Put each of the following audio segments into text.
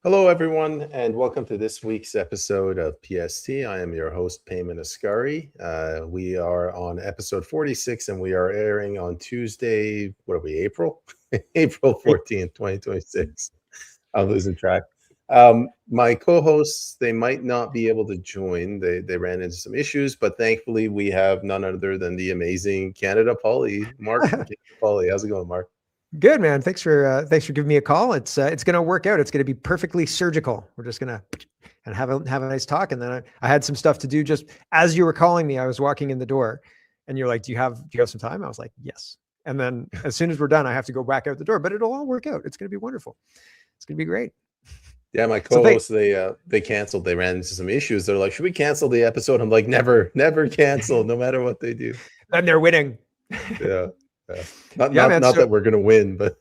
Hello, everyone, and welcome to this week's episode of PST. I am your host, Peyman Askari. We are on episode 46, and we are airing on Tuesday, what are we, April? April 14th, 2026. I'm losing track. My co-hosts, they might not be able to join. They ran into some issues, but thankfully we have none other than the amazing Canadapoli Mark from Canadapoli. How's it going, Mark? Good, man. Thanks for giving me a call. It's going to work out. It's going to be perfectly surgical. We're just going to and have a nice talk. And then I had some stuff to do just as you were calling me. I was walking in the door, and you're like, "Do you have some time?" I was like, "Yes." And then as soon as we're done, I have to go back out the door. But it'll all work out. It's going to be wonderful. It's going to be great. Yeah, my So co-hosts they canceled. They ran into some issues. They're like, "Should we cancel the episode?" I'm like, "Never, never cancel, no matter what they do." and they're winning. Yeah, yeah. Not Yeah, man. not So that we're gonna win, but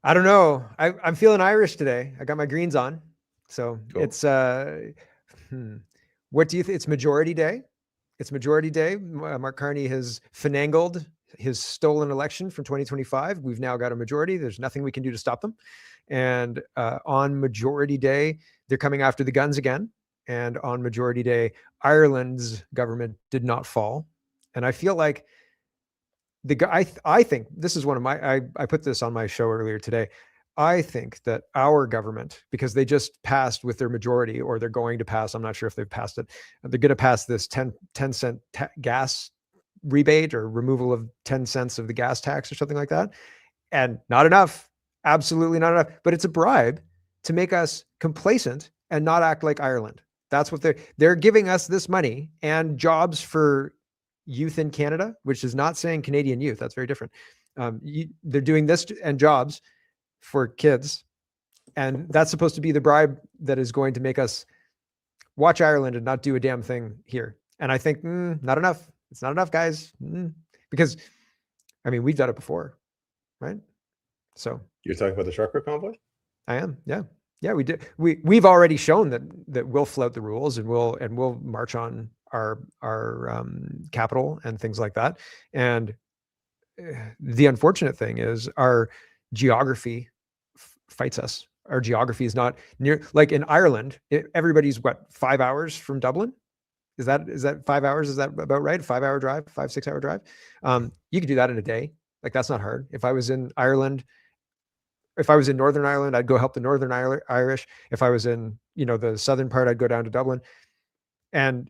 I don't know. I'm feeling Irish today. I got my greens on. So cool. it's what do you think? It's majority day. It's majority day. Mark Carney has finangled his stolen election from 2025. We've now got a majority. There's nothing we can do to stop them. And on majority day, they're coming after the guns again. And on majority day, Ireland's government did not fall. And I feel like I think this is one of my, I put this on my show earlier today. I think that our government, because they just passed with their majority, or they're going to pass, I'm not sure if they've passed it, they're going to pass this 10 cent gas rebate or removal of 10 cents of the gas tax or something like that. And not enough, absolutely not enough, but it's a bribe to make us complacent and not act like Ireland. That's what they're giving us this money and jobs for youth in Canada, which is not saying Canadian youth. That's very different. They're doing this and jobs for kids. And that's supposed to be the bribe that is going to make us watch Ireland and not do a damn thing here. And I think, not enough. It's not enough, guys. Because, I mean, we've done it before, right? So You're talking about the trucker convoy? I am. Yeah. Yeah, we did. We've already shown that we'll flout the rules and we'll march on our capital and things like that. And the unfortunate thing is our geography fights us. Our geography is not near, like in Ireland, everybody's what, 5 hours from Dublin? Is that 5 hours? Is that about right? 5 hour drive, 6 hour drive. You could do that in a day. Like, that's not hard. If I was in Ireland, if I was in Northern Ireland, I'd go help the Northern Irish. If I was in, the southern part, I'd go down to Dublin. And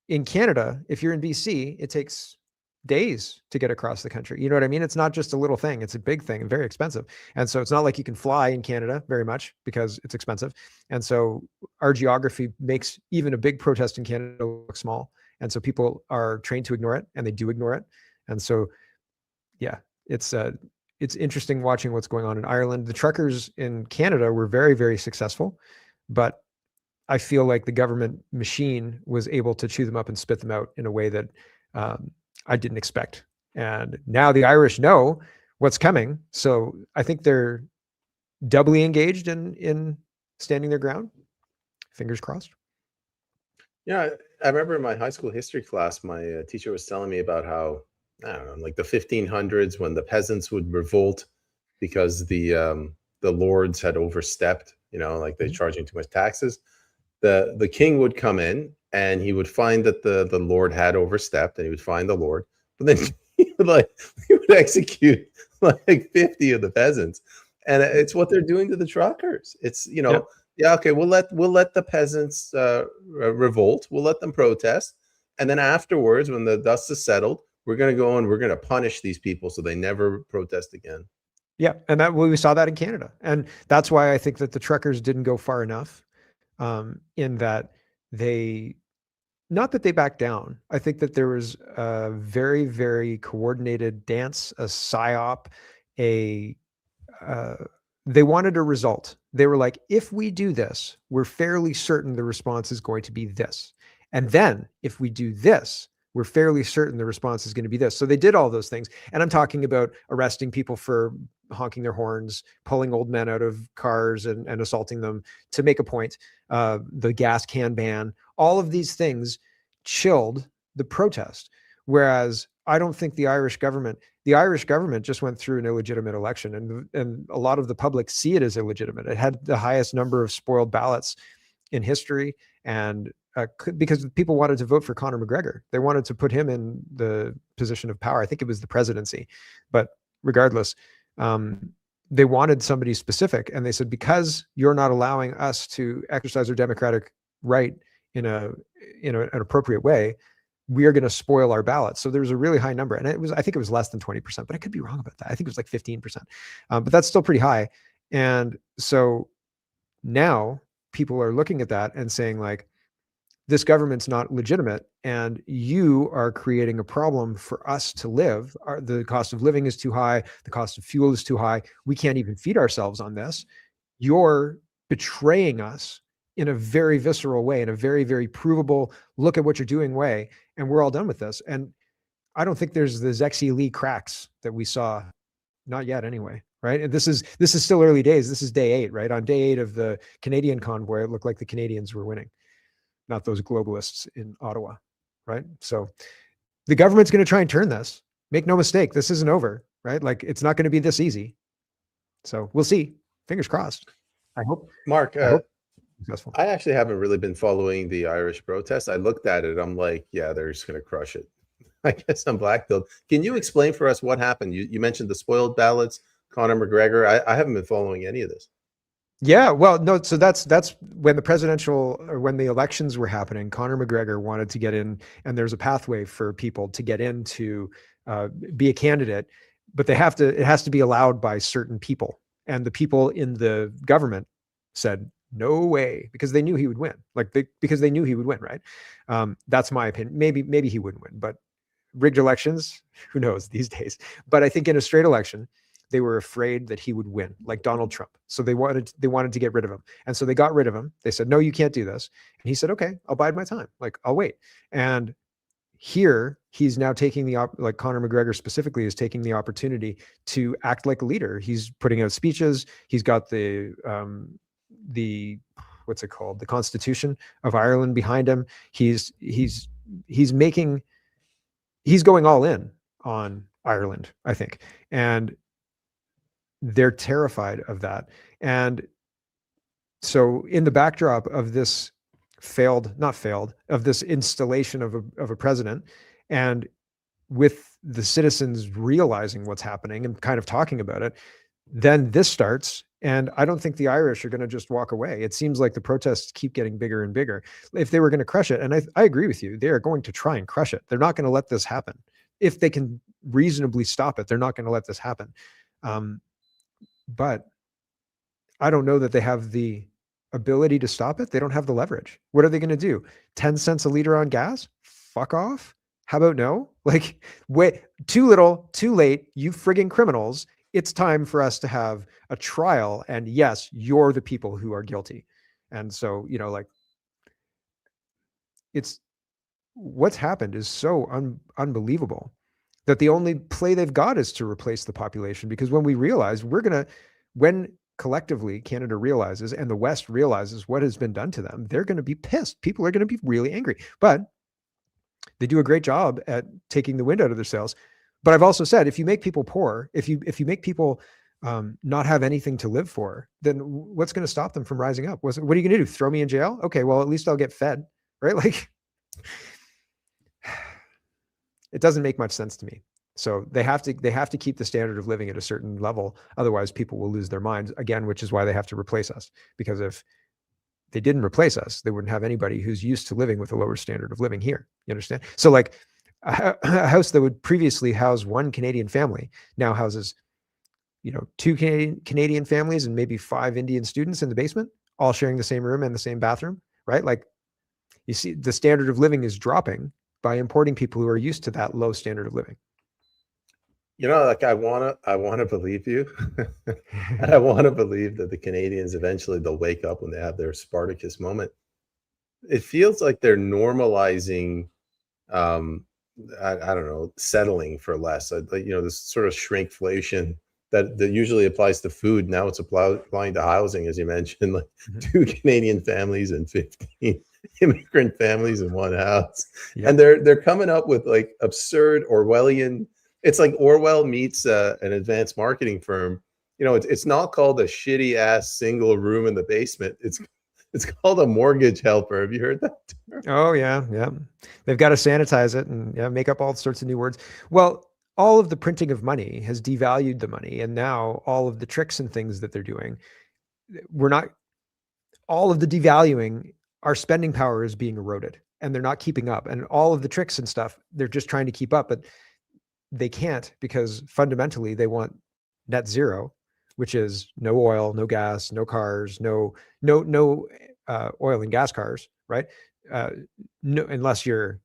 in Canada, if you're in BC, it takes days to get across the country. You know what I mean? It's not just a little thing. It's a big thing and very expensive. And so it's not like you can fly in Canada very much because it's expensive. And so our geography makes even a big protest in Canada look small. And so people are trained to ignore it, and they do ignore it. And so, yeah, it's interesting watching what's going on in Ireland. The truckers in Canada were very, very successful, but I feel like the government machine was able to chew them up and spit them out in a way that I didn't expect. And now the Irish know what's coming. So I think they're doubly engaged in standing their ground. Fingers crossed. Yeah, I remember in my high school history class, my teacher was telling me about how, I don't know, like the 1500s, when the peasants would revolt because the lords had overstepped, like they're charging too much taxes. The king would come in and he would find that the lord had overstepped, and he would find the lord, but then he would execute like 50 of the peasants. And it's what they're doing to the truckers. It's Yep. yeah, okay, we'll let the peasants revolt, we'll let them protest, and then afterwards, when the dust is settled, we're going to go and we're going to punish these people so they never protest again. Yeah. And we saw that in Canada. And that's why I think that the truckers didn't go far enough, in that they, not that they backed down. I think that there was a very, very coordinated dance, a psyop, they wanted a result. They were like, if we do this, we're fairly certain the response is going to be this. And then if we do this, we're fairly certain the response is going to be this. So they did all those things. And I'm talking about arresting people for honking their horns, pulling old men out of cars and assaulting them to make a point. The gas can ban, all of these things chilled the protest. Whereas I don't think the Irish government just went through an illegitimate election, and a lot of the public see it as illegitimate. It had the highest number of spoiled ballots in history, and because people wanted to vote for Conor McGregor, they wanted to put him in the position of power. I think it was the presidency, but regardless, they wanted somebody specific, and they said, because you're not allowing us to exercise our democratic right in an appropriate way, we are going to spoil our ballots. So there was a really high number, and I think it was less than 20%, but I could be wrong about that. I think it was like 15%, but that's still pretty high. And so now people are looking at that and saying, like, this government's not legitimate, and you are creating a problem for us to live. The cost of living is too high. The cost of fuel is too high. We can't even feed ourselves on this. You're betraying us in a very visceral way, in a very, very provable, look at what you're doing way, and we're all done with this. And I don't think there's the Zexi Lee cracks that we saw, not yet anyway, right? And this is still early days. This is day 8, right? On day 8 of the Canadian convoy, it looked like the Canadians were winning, not those globalists in Ottawa, right? So the government's going to try and turn this. Make no mistake, this isn't over, right? Like, it's not going to be this easy. So we'll see. Fingers crossed. I hope. Mark, I hope successful. I actually haven't really been following the Irish protests. I looked at it. I'm like, yeah, they're just going to crush it. I guess I'm black-pilled. Can you explain for us what happened? You mentioned the spoiled ballots, Conor McGregor. I haven't been following any of this. Yeah, well, no. So that's when the elections were happening. Conor McGregor wanted to get in, and there's a pathway for people to get in to be a candidate, but it has to be allowed by certain people. And the people in the government said, no way, because they knew he would win. Because they knew he would win, right? That's my opinion. Maybe he wouldn't win, but rigged elections, who knows these days? But I think in a straight election, they were afraid that he would win, like Donald Trump. So they wanted to get rid of him. And so they got rid of him. They said, no, you can't do this. And he said, okay, I'll bide my time. Like, I'll wait. And here he's now taking like Conor McGregor specifically is taking the opportunity to act like a leader. He's putting out speeches. He's got the what's it called? The Constitution of Ireland behind him. He's going all in on Ireland, I think. And they're terrified of that. And so in the backdrop of this of this installation of a president, and with the citizens realizing what's happening and kind of talking about it, then this starts. And I don't think the Irish are going to just walk away. It seems like the protests keep getting bigger and bigger. If they were going to crush it, and I agree with you, they are going to try and crush it. They're not going to let this happen. If they can reasonably stop it, they're not going to let this happen. But I don't know that they have the ability to stop it. They don't have the leverage. What are they going to do? 10 cents a liter on gas? Fuck off. How about no? Like, wait, too little, too late, you frigging criminals. It's time for us to have a trial. And yes, you're the people who are guilty. And so, like, it's what's happened is so unbelievable that the only play they've got is to replace the population. Because when we realize when collectively Canada realizes and the West realizes what has been done to them, they're going to be pissed. People are going to be really angry, but they do a great job at taking the wind out of their sails. But I've also said, if you make people poor, if you make people not have anything to live for, then what's going to stop them from rising up? What are you going to do? Throw me in jail? Okay, well, at least I'll get fed, right? Like, it doesn't make much sense to me. So they have to keep the standard of living at a certain level. Otherwise, people will lose their minds again, which is why they have to replace us. Because if they didn't replace us, they wouldn't have anybody who's used to living with a lower standard of living here. You understand? So like a house that would previously house one Canadian family now houses, 2 Canadian families and maybe 5 Indian students in the basement, all sharing the same room and the same bathroom, right? Like, you see, the standard of living is dropping by importing people who are used to that low standard of living. Like, I wanna believe you. And I want to believe that the Canadians eventually they'll wake up when they have their Spartacus moment. It feels like they're normalizing, I don't know, settling for less. This sort of shrinkflation that usually applies to food. Now it's applying to housing, as you mentioned, like 2 Canadian families and 15 immigrant families in one house. Yep. And they're coming up with like absurd Orwellian. It's like Orwell meets an advanced marketing firm. You know, it's not called a shitty ass single room in the basement. It's called a mortgage helper. Have you heard that term? Oh yeah, yeah. They've got to sanitize it and yeah, make up all sorts of new words. Well, all of the printing of money has devalued the money, and now all of the tricks and things that they're doing, we're not. All of the devaluing, our spending power is being eroded, and they're not keeping up. And all of the tricks and stuff, they're just trying to keep up, but they can't, because fundamentally they want net zero, which is no oil, no gas, no cars, no oil and gas cars, right? No, unless you're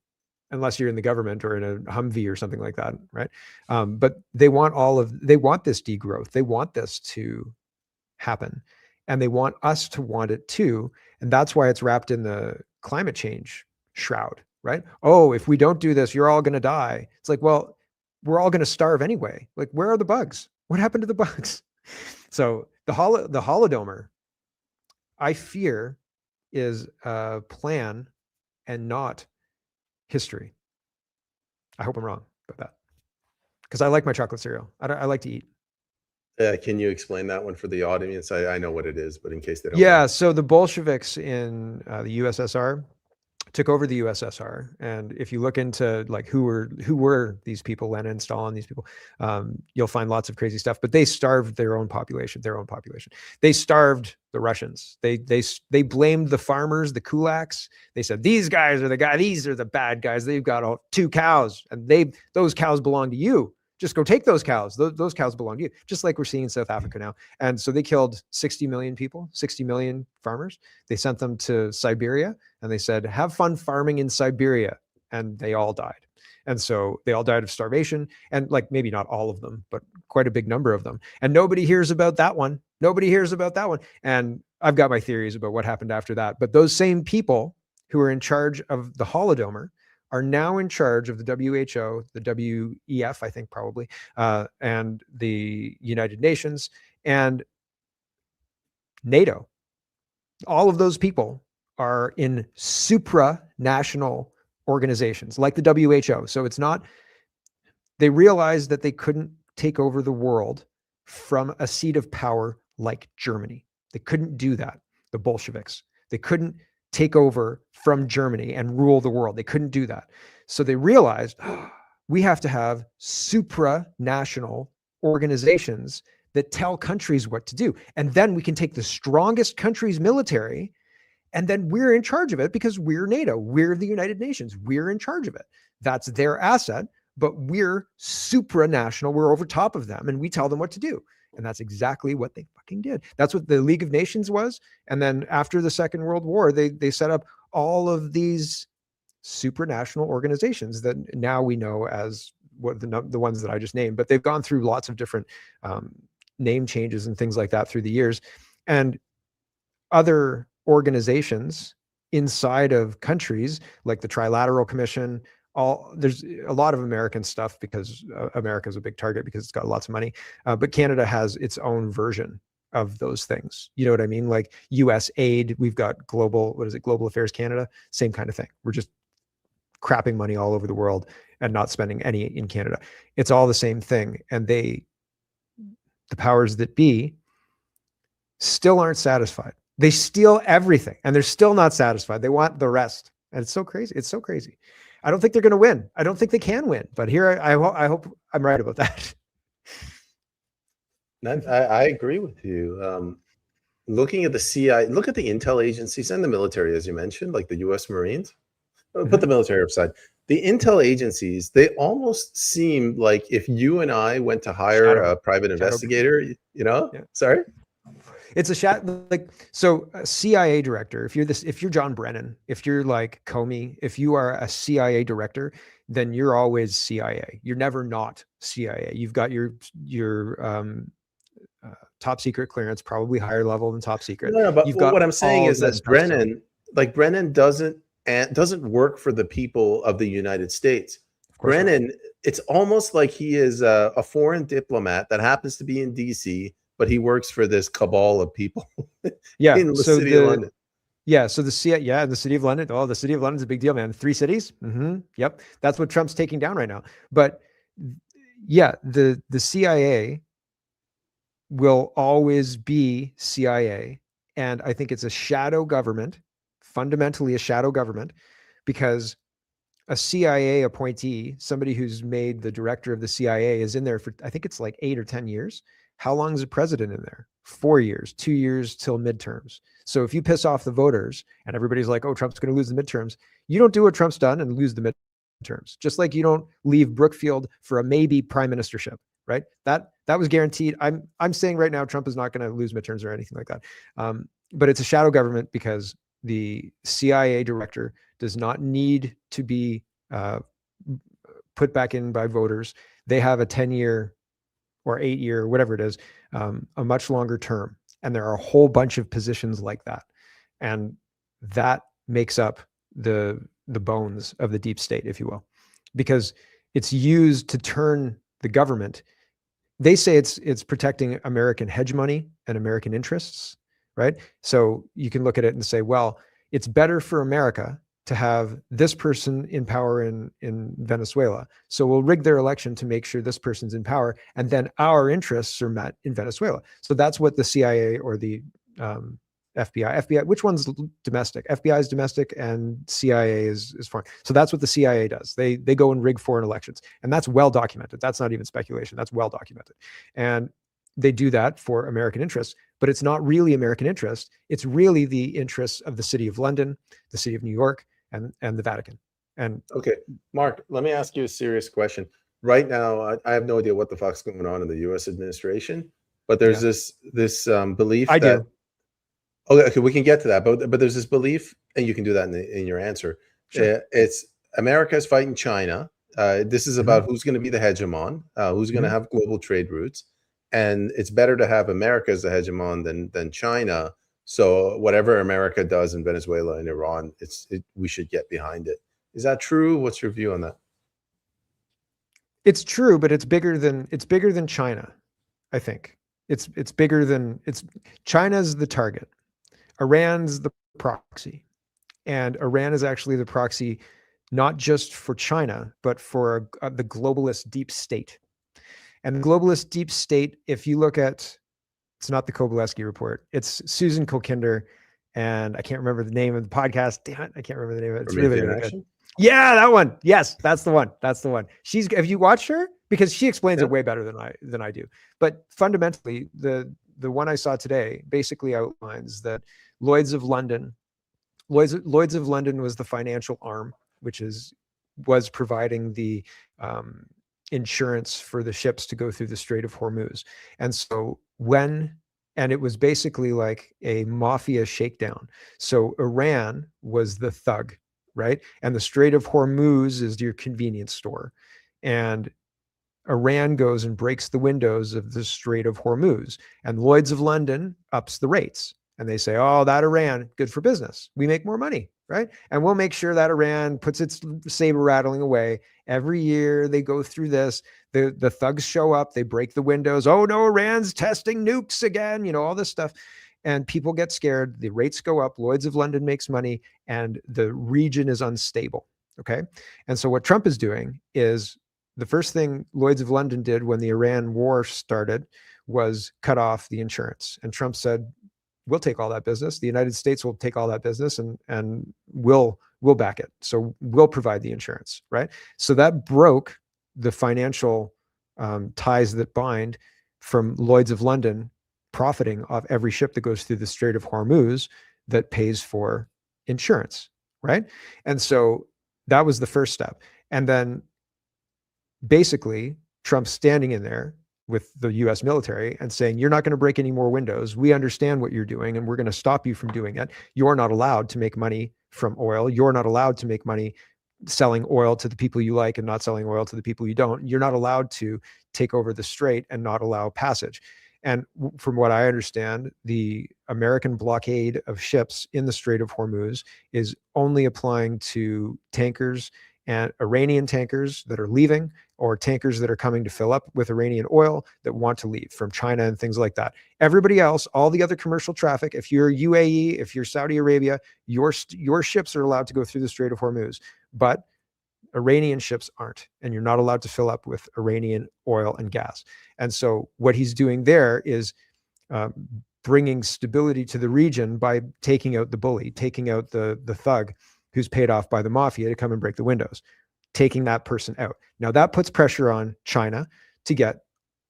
in the government or in a Humvee or something like that, right? But they want this degrowth. They want this to happen, and they want us to want it too. And that's why it's wrapped in the climate change shroud, right? Oh, if we don't do this, you're all going to die. It's like, well, we're all going to starve anyway. Like, where are the bugs? What happened to the bugs? So the holodomer, I fear, is a plan and not history. I hope I'm wrong about that, because I like my chocolate cereal. I like to eat. Can you explain that one for the audience? I know what it is, but in case they don't Yeah, know. so the Bolsheviks in the USSR took over the USSR, and if you look into like who were these people, Lenin, Stalin, these people, you'll find lots of crazy stuff. But they starved their own population. They starved the Russians. They blamed the farmers, the kulaks. They said, these guys are the guy. These are the bad guys. They've got 2 cows, and those cows belong to you. Just go take those cows. Those cows belong to you, just like we're seeing in South Africa now. And so they killed 60 million people, 60 million farmers. They sent them to Siberia, and they said, have fun farming in Siberia. And they all died. And so they all died of starvation. And like, maybe not all of them, but quite a big number of them. And nobody hears about that one. And I've got my theories about what happened after that. But those same people who are in charge of the holodomer are now in charge of the WHO, the WEF, I think probably, and the United Nations and NATO. All of those people are in supranational organizations like the WHO. So it's not, they realized that they couldn't take over the world from a seat of power like Germany. They couldn't do that, the Bolsheviks. They couldn't take over from Germany and rule the world. They couldn't do that. So they realized, we have to have supranational organizations that tell countries what to do. And then we can take the strongest country's military, and then we're in charge of it because we're NATO. We're the United Nations. We're in charge of it. That's their asset, but we're supranational. We're over top of them, and we tell them what to do. And that's exactly what they fucking did. That's what the League of Nations was. And then after the Second World War, they set up all of these supranational organizations that now we know as what the ones that I just named. But they've gone through lots of different name changes and things like that through the years. And other organizations inside of countries like the Trilateral Commission, there's a lot of American stuff because America is a big target because it's got lots of money. But Canada has its own version of those things. You know what I mean? Like US aid, we've got Global Affairs Canada, same kind of thing. We're just crapping money all over the world and not spending any in Canada. It's all the same thing. And the powers that be still aren't satisfied. They steal everything and they're still not satisfied. They want the rest. And it's so crazy. It's so crazy. I don't think they're going to win. I don't think they can win. But here, I hope I'm right about that. I agree with you. Looking at the CIA, look at the intel agencies and the military, as you mentioned, like the U.S. Marines. Put the military aside. The intel agencies, they almost seem like if you and I went to hire a private investigator, sorry? It's a CIA director. If you're John Brennan, if you're like Comey, if you are a CIA director, then you're always CIA. You're never not CIA. You've got your top secret clearance, probably higher level than top secret. No, but what I'm saying is that Brennan doesn't work for the people of the United States. Brennan, it's almost like he is a foreign diplomat that happens to be in DC, but he works for this cabal of people in the city of London. Yeah. So the city of London. Oh, the city of London's a big deal, man. 3 cities. Yep. That's what Trump's taking down right now. But yeah, the CIA will always be CIA. And I think it's a shadow government, fundamentally a shadow government, because a CIA appointee, somebody who's made the director of the CIA, is in there for, I think it's like 8 or 10 years. How long is the president in there? 4 years, 2 years till midterms. So if you piss off the voters and everybody's like, oh, Trump's going to lose the midterms, you don't do what Trump's done and lose the midterms. Just like you don't leave Brookfield for a maybe prime ministership, right? That was guaranteed. I'm saying right now, Trump is not going to lose midterms or anything like that. But it's a shadow government because the CIA director does not need to be put back in by voters. They have a 10-year or 8-year, whatever it is, a much longer term. And there are a whole bunch of positions like that. And that makes up the bones of the deep state, if you will, because it's used to turn the government. They say it's protecting American hegemony and American interests, right? So you can look at it and say, well, it's better for America to have this person in power in Venezuela. So we'll rig their election to make sure this person's in power, and then our interests are met in Venezuela. So that's what the CIA or the FBI, which one's domestic? FBI is domestic and CIA is foreign. So that's what the CIA does. They go and rig foreign elections, and that's well documented. That's not even speculation. That's well documented. And they do that for American interests, but it's not really American interest. It's really the interests of the city of London, the city of New York, and the Vatican. And okay, Mark, let me ask you a serious question. Right now, I have no idea what the fuck's going on in the U.S. administration, but there's this belief I that do. okay, we can get to that, but there's this belief, and you can do that in your answer. Sure. It's America's fighting China. This is about who's going to be the hegemon, who's going to have global trade routes, and it's better to have America as the hegemon than China. So whatever America does in Venezuela and Iran, we should get behind it. Is that true? What's your view on that? It's true, but it's bigger than China. I think it's bigger than China's the target. Iran's the proxy, and Iran is actually the proxy, not just for China, but for the globalist deep state. And the globalist deep state, if you look at, it's not the Kobylewski report, it's Susan Kolkinder, and I can't remember the name of the podcast. Damn it, I can't remember the name of it. It's really, really good. Yeah, that one. Yes, that's the one. That's the one. Have you watched her? Because she explains it way better than I do. But fundamentally, the one I saw today basically outlines that Lloyd's of London was the financial arm, which was providing the insurance for the ships to go through the Strait of Hormuz. And so and it was basically like a mafia shakedown. So Iran was the thug, right? And the Strait of Hormuz is your convenience store. And Iran goes and breaks the windows of the Strait of Hormuz, and Lloyd's of London ups the rates. And they say, oh, that Iran, good for business. We make more money, right? And we'll make sure that Iran puts its saber rattling away. Every year they go through this. The thugs show up, they break the windows. Oh no, Iran's testing nukes again, all this stuff. And people get scared. The rates go up. Lloyd's of London makes money, and the region is unstable. Okay. And so what Trump is doing is, the first thing Lloyd's of London did when the Iran war started was cut off the insurance. And Trump said, we'll take all that business. The United States will take all that business, and we'll back it. So we'll provide the insurance, right? So that broke the financial ties that bind from Lloyd's of London profiting off every ship that goes through the Strait of Hormuz that pays for insurance, right? And so that was the first step. And then basically Trump's standing in there with the US military and saying, you're not going to break any more windows. We understand what you're doing, and we're going to stop you from doing it. You're not allowed to make money from oil. You're not allowed to make money selling oil to the people you like and not selling oil to the people you don't. You're not allowed to take over the strait and not allow passage. And from what I understand, the American blockade of ships in the Strait of Hormuz is only applying to tankers and Iranian tankers that are leaving, or tankers that are coming to fill up with Iranian oil that want to leave from China and things like that. Everybody else, all the other commercial traffic, if you're UAE, if you're Saudi Arabia, your ships are allowed to go through the Strait of Hormuz, but Iranian ships aren't, and you're not allowed to fill up with Iranian oil and gas. And so what he's doing there is bringing stability to the region by taking out the bully, taking out the thug who's paid off by the mafia to come and break the windows, taking that person out. Now that puts pressure on China to get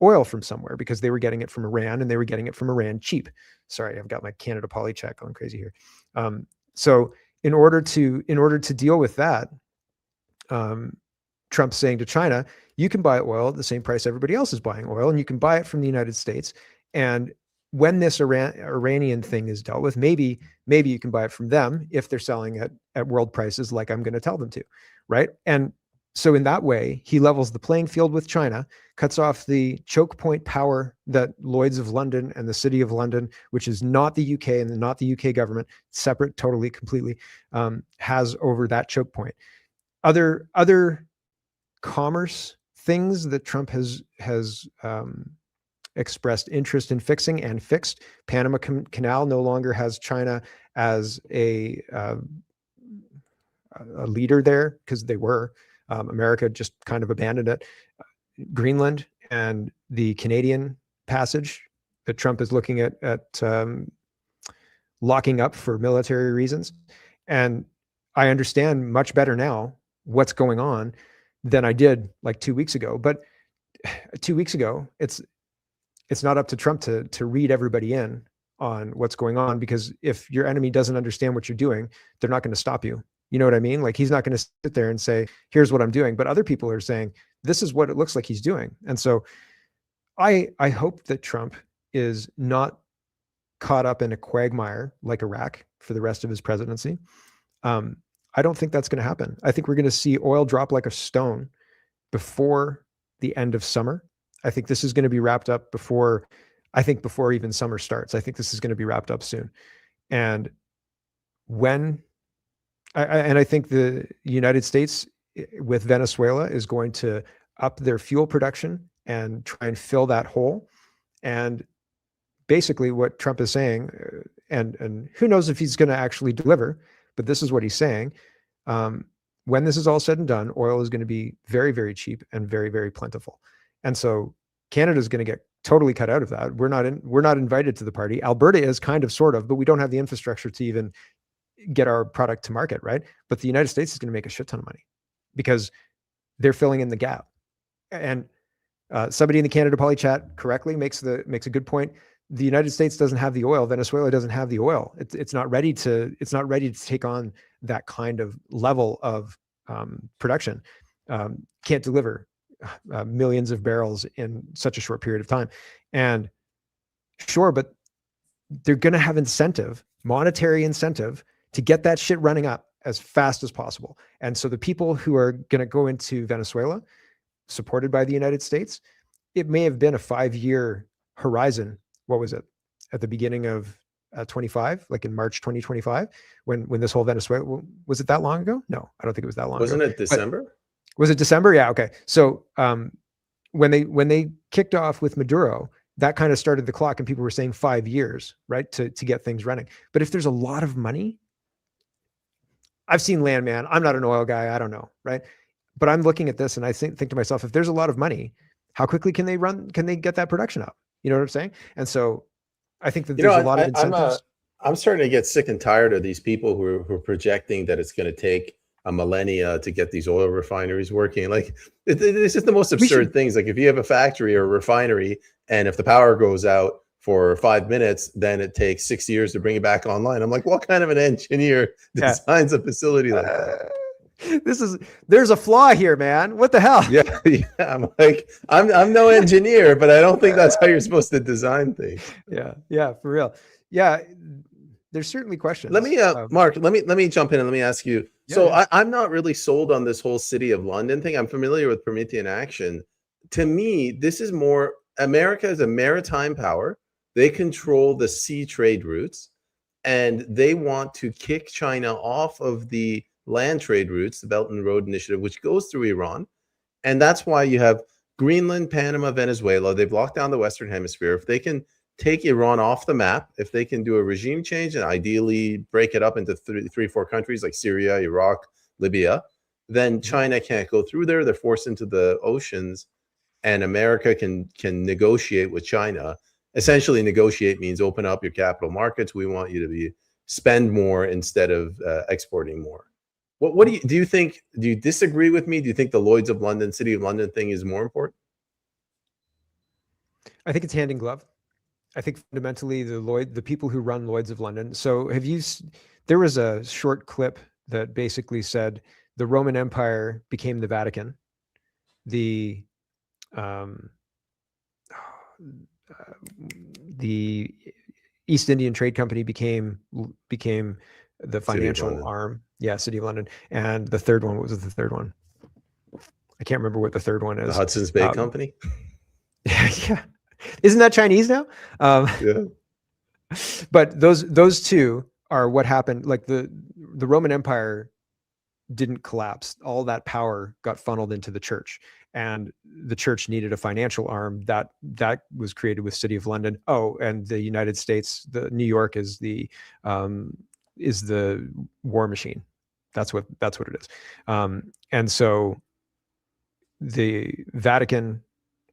oil from somewhere, because they were getting it from Iran, and they were getting it from Iran cheap. Sorry, I've got my Canadapoli check going crazy here. So in order to deal with that, Trump's saying to China, you can buy oil at the same price everybody else is buying oil, and you can buy it from the United States. And when this Iranian thing is dealt with, maybe you can buy it from them if they're selling at world prices, like I'm going to tell them to, right? And so in that way, he levels the playing field with China, cuts off the choke point power that Lloyd's of London and the City of London, which is not the UK and not the UK government, separate, totally, completely, has over that choke point. Other commerce things that Trump has expressed interest in fixing and fixed. Panama Canal no longer has China as a leader there, because they were. America just kind of abandoned it. Greenland and the Canadian passage that Trump is looking at locking up for military reasons. And I understand much better now what's going on than I did like 2 weeks ago. But 2 weeks ago, it's not up to Trump to read everybody in on what's going on, because if your enemy doesn't understand what you're doing, they're not going to stop you. You know what I mean? Like, he's not going to sit there and say, here's what I'm doing. But other people are saying, this is what it looks like he's doing. And so I hope that Trump is not caught up in a quagmire like Iraq for the rest of his presidency. I don't think that's going to happen. I think we're going to see oil drop like a stone before the end of summer. I think this is going to be wrapped up before even summer starts. I think this is going to be wrapped up soon. And I think the United States with Venezuela is going to up their fuel production and try and fill that hole. And basically what Trump is saying, and who knows if he's going to actually deliver, but this is what he's saying. When this is all said and done, oil is going to be very, very cheap and very, very plentiful. And so Canada is going to get totally cut out of that. We're not invited to the party. Alberta is kind of, sort of, but we don't have the infrastructure to even get our product to market, right? But the United States is going to make a shit ton of money because they're filling in the gap. And somebody in the Canadapoli chat correctly makes a good point. The United States doesn't have the oil. Venezuela doesn't have the oil. It's not ready to take on that kind of level of production. Can't deliver millions of barrels in such a short period of time. And sure, but they're going to have monetary incentive to get that shit running up as fast as possible. And so the people who are going to go into Venezuela, supported by the United States, it may have been a 5-year horizon. What was it? At the beginning of 25, like in March 2025, when this whole Venezuela, was it that long ago? No, I don't think it was that long Wasn't ago. it December? But was it December? Yeah. Okay. So when they kicked off with Maduro, that kind of started the clock, and people were saying 5 years, right, to get things running. But if there's a lot of money, I've seen land, man. I'm not an oil guy. I don't know, right? But I'm looking at this and I think to myself, if there's a lot of money, how quickly can they get that production up? You know what I'm saying? And so I think that there's a lot of incentives. I'm starting to get sick and tired of these people who are projecting that it's going to take a millennia to get these oil refineries working. Like, it's just the most absurd things. Like, if you have a factory or a refinery, and if the power goes out for 5 minutes, then it takes 6 years to bring it back online. I'm like, what kind of an engineer designs a facility like that? There's a flaw here, man. What the hell? Yeah. I'm like, I'm no engineer, but I don't think that's how you're supposed to design things. Yeah, for real. Yeah, there's certainly questions. Let me, Mark, let me jump in and let me ask you. I'm not really sold on this whole City of London thing. I'm familiar with Promethean Action. To me, this is more, America is a maritime power. They control the sea trade routes, and they want to kick China off of the land trade routes, the Belt and Road Initiative, which goes through Iran. And that's why you have Greenland, Panama, Venezuela. They've locked down the Western Hemisphere. If they can take Iran off the map, if they can do a regime change and ideally break it up into three, 4 countries like Syria, Iraq, Libya, then China can't go through there. They're forced into the oceans, and America can negotiate with China. Essentially, negotiate means open up your capital markets. We want you to spend more instead of exporting more. What do you think? Do you disagree with me? Do you think the Lloyds of London, City of London thing is more important? I think it's hand in glove. I think fundamentally the people who run Lloyds of London. So there was a short clip that basically said the Roman Empire became the Vatican. The East Indian Trade Company became the financial arm. Yeah, City of London. And the third one, what was the third one? I can't remember what the third one is. The Hudson's Bay Company? Yeah. Isn't that Chinese now? Yeah. But those two are what happened. Like the Roman Empire didn't collapse. All that power got funneled into the church, and the church needed a financial arm that was created with City of London. Oh, and the United States, New York is the war machine. That's what it is. And so the Vatican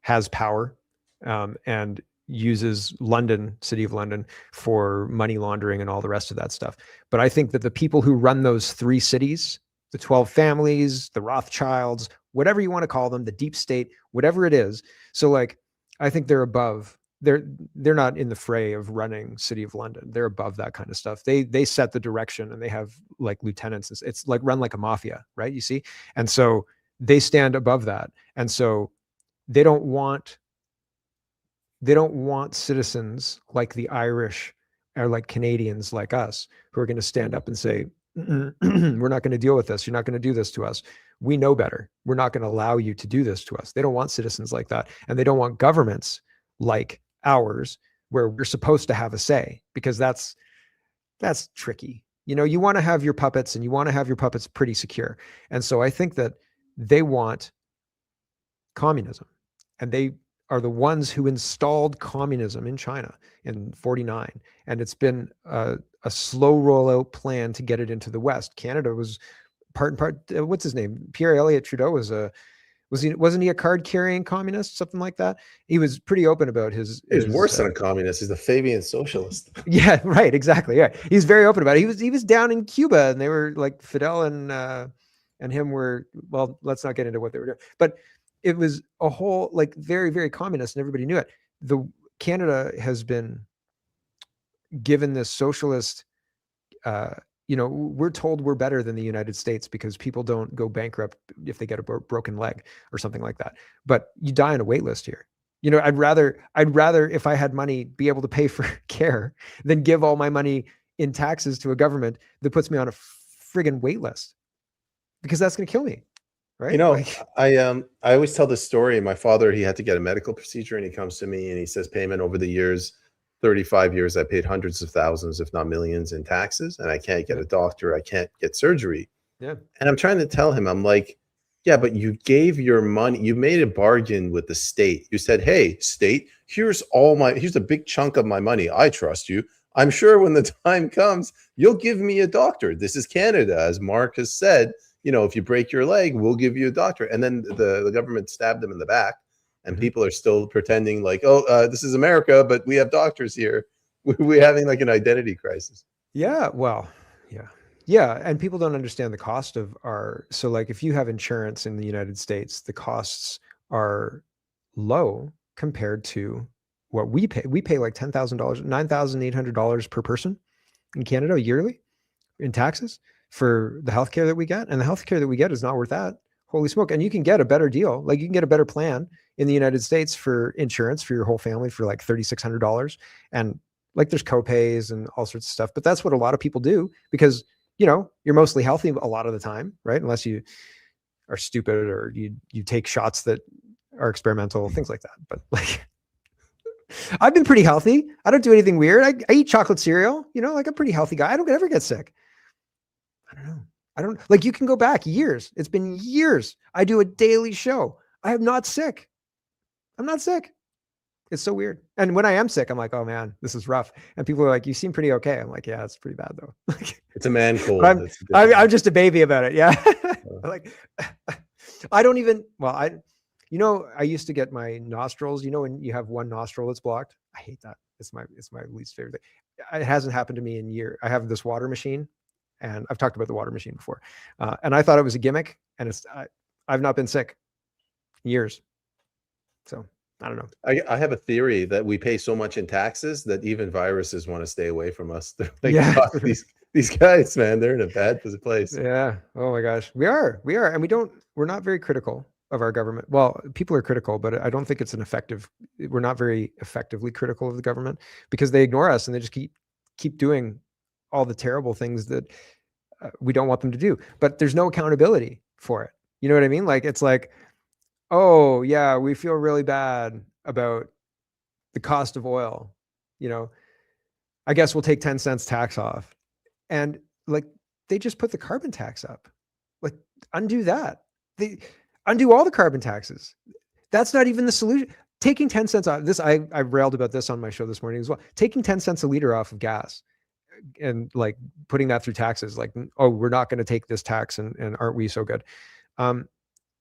has power, and uses London, City of London, for money laundering and all the rest of that stuff. But I think that the people who run those 3 cities, the 12 families, the Rothschilds, whatever you want to call them, the deep state, whatever it is. So like, I think they're above, they're not in the fray of running City of London. They're above that kind of stuff. They set the direction, and they have like lieutenants. It's like run like a mafia, right? You see? And so they stand above that. And so they don't want citizens like the Irish or like Canadians like us who are going to stand up and say, we're not going to deal with this. You're not going to do this to us. We know better. We're not going to allow you to do this to us. They don't want citizens like that. And they don't want governments like ours where we're supposed to have a say, because that's tricky. You know, you want to have your puppets, and you want to have your puppets pretty secure. And so I think that they want communism, and they are the ones who installed communism in China in 49. And it's been a slow rollout plan to get it into the West. Canada was part and part. What's his name? Pierre Elliott Trudeau wasn't he a card carrying communist, something like that? He was pretty open about his. He's worse than a communist. He's a Fabian socialist. Yeah, right. Exactly. Yeah. He's very open about it. He was down in Cuba, and they were like Fidel and him were, well, let's not get into what they were doing, but it was a whole, like, very, very communist, and everybody knew it. Canada has been given this socialist, we're told we're better than the United States because people don't go bankrupt if they get a broken leg or something like that. But you die on a wait list here. You know, I'd rather, if I had money, be able to pay for care than give all my money in taxes to a government that puts me on a friggin' wait list, because that's going to kill me. Right. You know, I always tell this story. My father, he had to get a medical procedure, and he comes to me and he says, Peyman, over the years, 35 years, I paid hundreds of thousands, if not millions, in taxes, and I can't get a doctor. I can't get surgery. Yeah. And I'm trying to tell him, I'm like, yeah, but you gave your money. You made a bargain with the state. You said, hey, state, here's a big chunk of my money. I trust you. I'm sure when the time comes, you'll give me a doctor. This is Canada, as Mark has said. You know, if you break your leg, we'll give you a doctor. And then the government stabbed them in the back, and people are still pretending like, this is America, but we have doctors here. We're having like an identity crisis. Yeah, well, yeah. Yeah, and people don't understand the cost of so like if you have insurance in the United States, the costs are low compared to what we pay. We pay like $10,000, $9,800 per person in Canada yearly in taxes for the healthcare that we get. And the healthcare that we get is not worth that. Holy smoke. And you can get a better deal. Like you can get a better plan in the United States for insurance for your whole family for like $3,600. And like there's copays and all sorts of stuff. But that's what a lot of people do because, you know, you're mostly healthy a lot of the time, right? Unless you are stupid or you take shots that are experimental, things like that. But like, I've been pretty healthy. I don't do anything weird. I eat chocolate cereal, you know, like a pretty healthy guy. I don't ever get sick. I don't know. I don't like, you can go back years. It's been years. I do a daily show. I am not sick. I'm not sick. It's so weird. And when I am sick, I'm like, oh man, this is rough. And people are like, you seem pretty okay. I'm like, yeah, it's pretty bad though. It's a man cold. I'm just a baby about it. Yeah. Like, I don't even, well, I used to get my nostrils, when you have one nostril that's blocked. I hate that. It's my least favorite thing. It hasn't happened to me in years. I have this water machine, and I've talked about the water machine before. And I thought it was a gimmick, and I've not been sick in years. So I don't know. I have a theory that we pay so much in taxes that even viruses want to stay away from us. They're like, Yeah. "God, these guys, man, they're in a bad place." Yeah. Oh my gosh. We are. And we're not very critical of our government. Well, people are critical, but I don't think it's we're not very effectively critical of the government, because they ignore us and they just keep doing all the terrible things that we don't want them to do. But there's no accountability for it. You know what I mean? Like, it's like, oh yeah, we feel really bad about the cost of oil. I guess we'll take 10 cents tax off. And like, they just put the carbon tax up. Like, undo that. They undo all the carbon taxes. That's not even the solution. Taking 10 cents off this, I railed about this on my show this morning as well. Taking 10 cents a liter off of gas and like putting that through taxes, like, oh, we're not going to take this tax, and aren't we so good?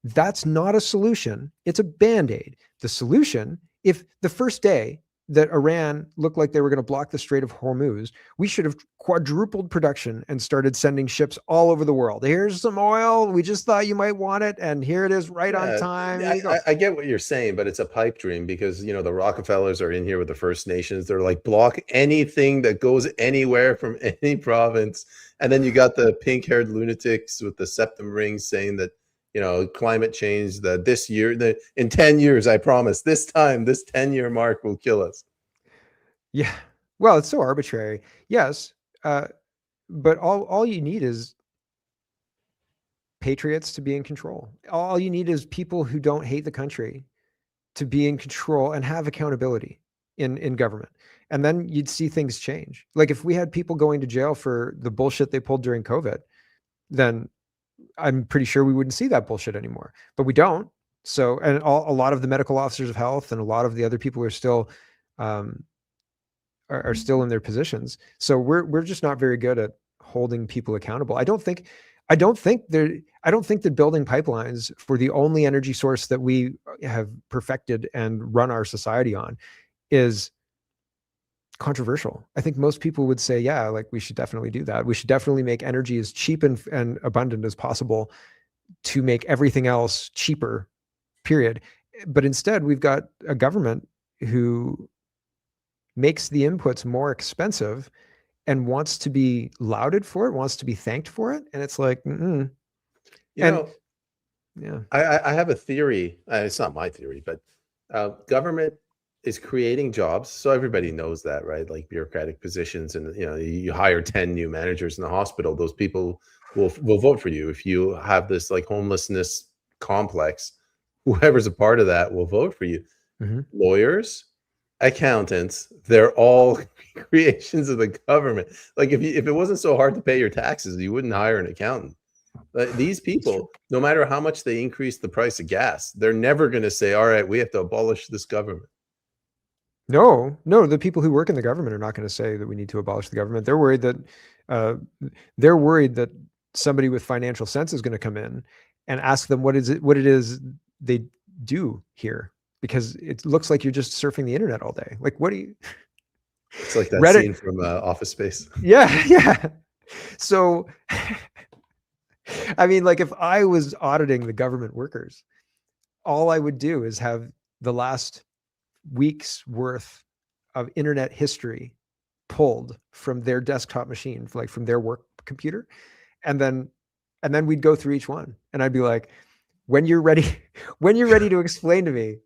That's not a solution. It's a Band-Aid. The solution, if the first day that Iran looked like they were going to block the Strait of Hormuz, we should have quadrupled production and started sending ships all over the world. Here's some oil. We just thought you might want it, and here it is right on time. I get what you're saying, but it's a pipe dream, because the Rockefellers are in here with the First Nations. They're like, block anything that goes anywhere from any province. And then you got the pink-haired lunatics with the septum rings saying that climate change, that this year, in 10 years, I promise, this 10-year mark will kill us. Yeah. Well, it's so arbitrary. Yes. But all you need is patriots to be in control. All you need is people who don't hate the country to be in control and have accountability in government. And then you'd see things change. Like, if we had people going to jail for the bullshit they pulled during COVID, then I'm pretty sure we wouldn't see that bullshit anymore, but we don't. So, and a lot of the medical officers of health and a lot of the other people are still, are still in their positions. So we're just not very good at holding people accountable. I don't think that building pipelines for the only energy source that we have perfected and run our society on is controversial. I think most people would say, yeah, like, we should definitely do that. We should definitely make energy as cheap and abundant as possible to make everything else cheaper, period. But instead, we've got a government who makes the inputs more expensive and wants to be lauded for it, wants to be thanked for it. And it's like, yeah. I have a theory. It's not my theory, but government is creating jobs, so everybody knows that, right? Like bureaucratic positions, and you hire 10 new managers in the hospital, those people will vote for you. If you have this like homelessness complex, whoever's a part of that will vote for you. Mm-hmm. Lawyers, accountants, they're all creations of the government. Like, if it wasn't so hard to pay your taxes, you wouldn't hire an accountant. These people, no matter how much they increase the price of gas, they're never going to say, all right, we have to abolish this government. No, the people who work in the government are not going to say that we need to abolish the government. They're worried that somebody with financial sense is going to come in and ask them what it is they do here, because it looks like you're just surfing the internet all day. Like, what do you? It's like that scene from Office Space. Yeah. So, I mean, like, if I was auditing the government workers, all I would do is have the last week's worth of internet history pulled from their desktop machine, like from their work computer. And then we'd go through each one, and I'd be like, when you're ready to explain to me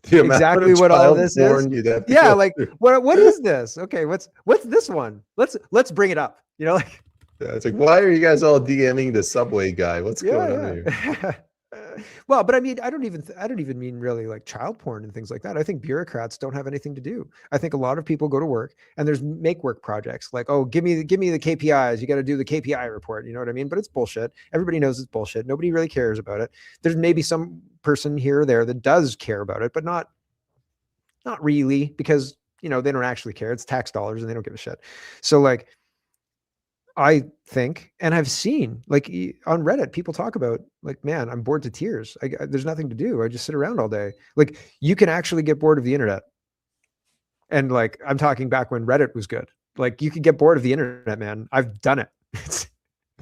exactly what all this is. Yeah. Like, what is this? Okay. What's this one? Let's bring it up. Like, yeah, it's like, why are you guys all DMing the Subway guy? What's going on here? Well, but I mean, I don't even mean really like child porn and things like that. I think bureaucrats don't have anything to do. I think a lot of people go to work and there's make work projects like, oh, give me the KPIs. You got to do the KPI report. You know what I mean? But it's bullshit. Everybody knows it's bullshit. Nobody really cares about it. There's maybe some person here or there that does care about it, but not really, because they don't actually care. It's tax dollars and they don't give a shit. So like, I think, and I've seen like on Reddit, people talk about like, man, I'm bored to tears. There's nothing to do. I just sit around all day. Like you can actually get bored of the internet. And like, I'm talking back when Reddit was good. Like you could get bored of the internet, man. I've done it.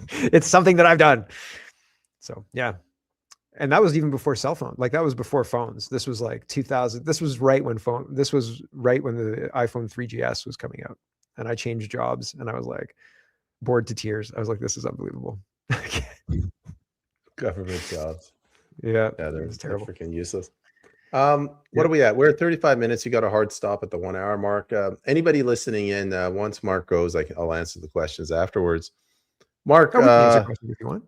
It's something that I've done. So yeah. And that was even before cell phone. Like that was before phones. This was like 2000. This was right when the iPhone 3GS was coming out. And I changed jobs and I was like, bored to tears. I was like, this is unbelievable. Government jobs. Yeah, they're terrible. Freaking useless. What are we at? We're at 35 minutes. You got a hard stop at the 1 hour mark. Anybody listening in, once Mark goes, I'll answer the questions afterwards. Mark, we can answer questions if you want.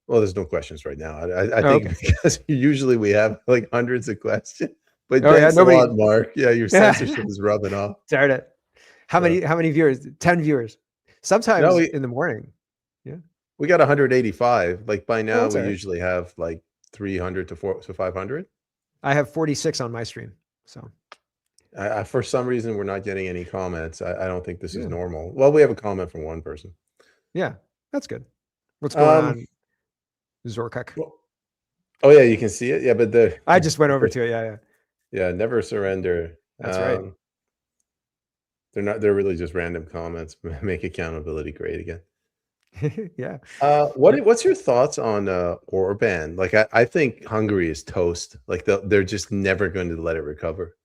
Well, there's no questions right now. I think okay. Because usually we have like hundreds of questions. But thanks a lot, Mark. Yeah, your censorship is rubbing off. Darn it. How many viewers? 10 viewers. Sometimes in the morning. Yeah. We got 185. Like by now, we usually have like 300 to 500. I have 46 on my stream. So for some reason, we're not getting any comments. I don't think this is normal. Well, we have a comment from one person. Yeah, that's good. What's going on, Zorkuk? Well, oh yeah, you can see it. Yeah, but I just went over to it. Yeah, never surrender. That's right. They're really just random comments. Make accountability great again. Yeah. What's your thoughts on Orban? Like I think Hungary is toast. Like they're just never going to let it recover.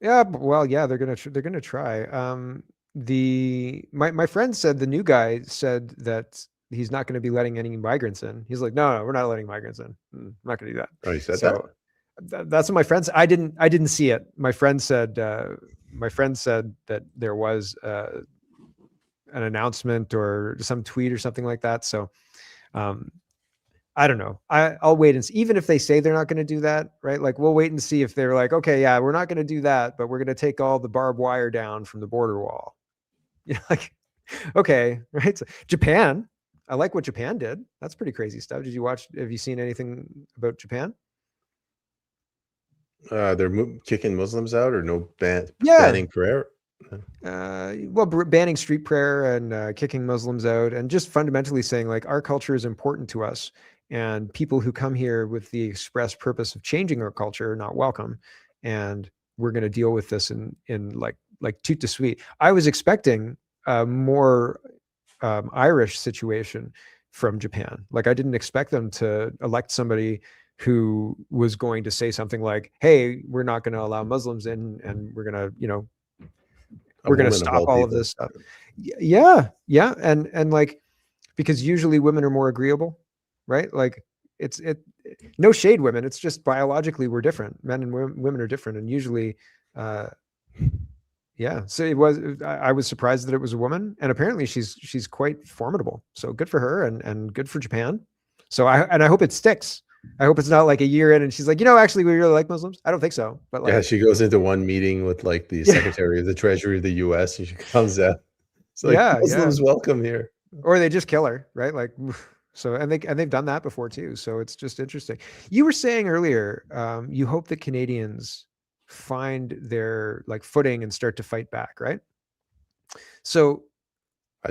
Yeah, well, yeah, they're gonna try. My friend said, the new guy said that he's not going to be letting any migrants in. He's like, no, we're not letting migrants in. I'm not going to do that. Oh, he said that? That's what my friend said. I didn't see it. My friend said that there was an announcement or some tweet or something like that. So I don't know. I'll wait and see. Even if they say they're not going to do that, right? Like we'll wait and see if they're like, okay, yeah, we're not going to do that, but we're going to take all the barbed wire down from the border wall. Like, okay, right? So Japan. I like what Japan did. That's pretty crazy stuff. Have you seen anything about Japan? They're kicking Muslims out, or banning prayer? Well, banning street prayer and kicking Muslims out, and just fundamentally saying like our culture is important to us, and people who come here with the express purpose of changing our culture are not welcome, and we're going to deal with this in like toot to sweet. I was expecting more Irish situation from Japan. Like I didn't expect them to elect somebody who was going to say something like, hey, we're not going to allow Muslims in, and we're going to, we're going to stop all of this stuff. Yeah. And like, because usually women are more agreeable, right? Like no shade women. It's just biologically we're different. Men and women are different. And usually, yeah. So I was surprised that it was a woman, and apparently she's quite formidable. So good for her and good for Japan. So I hope it sticks. I hope it's not like a year in and she's like, actually we really like Muslims. I don't think so. But like, yeah, she goes into one meeting with like the Secretary of the Treasury of the US, and she comes out. It's like, Muslims welcome here. Or they just kill her, right? Like, so, and they've done that before too. So it's just interesting. You were saying earlier, you hope that Canadians find their like footing and start to fight back, right? So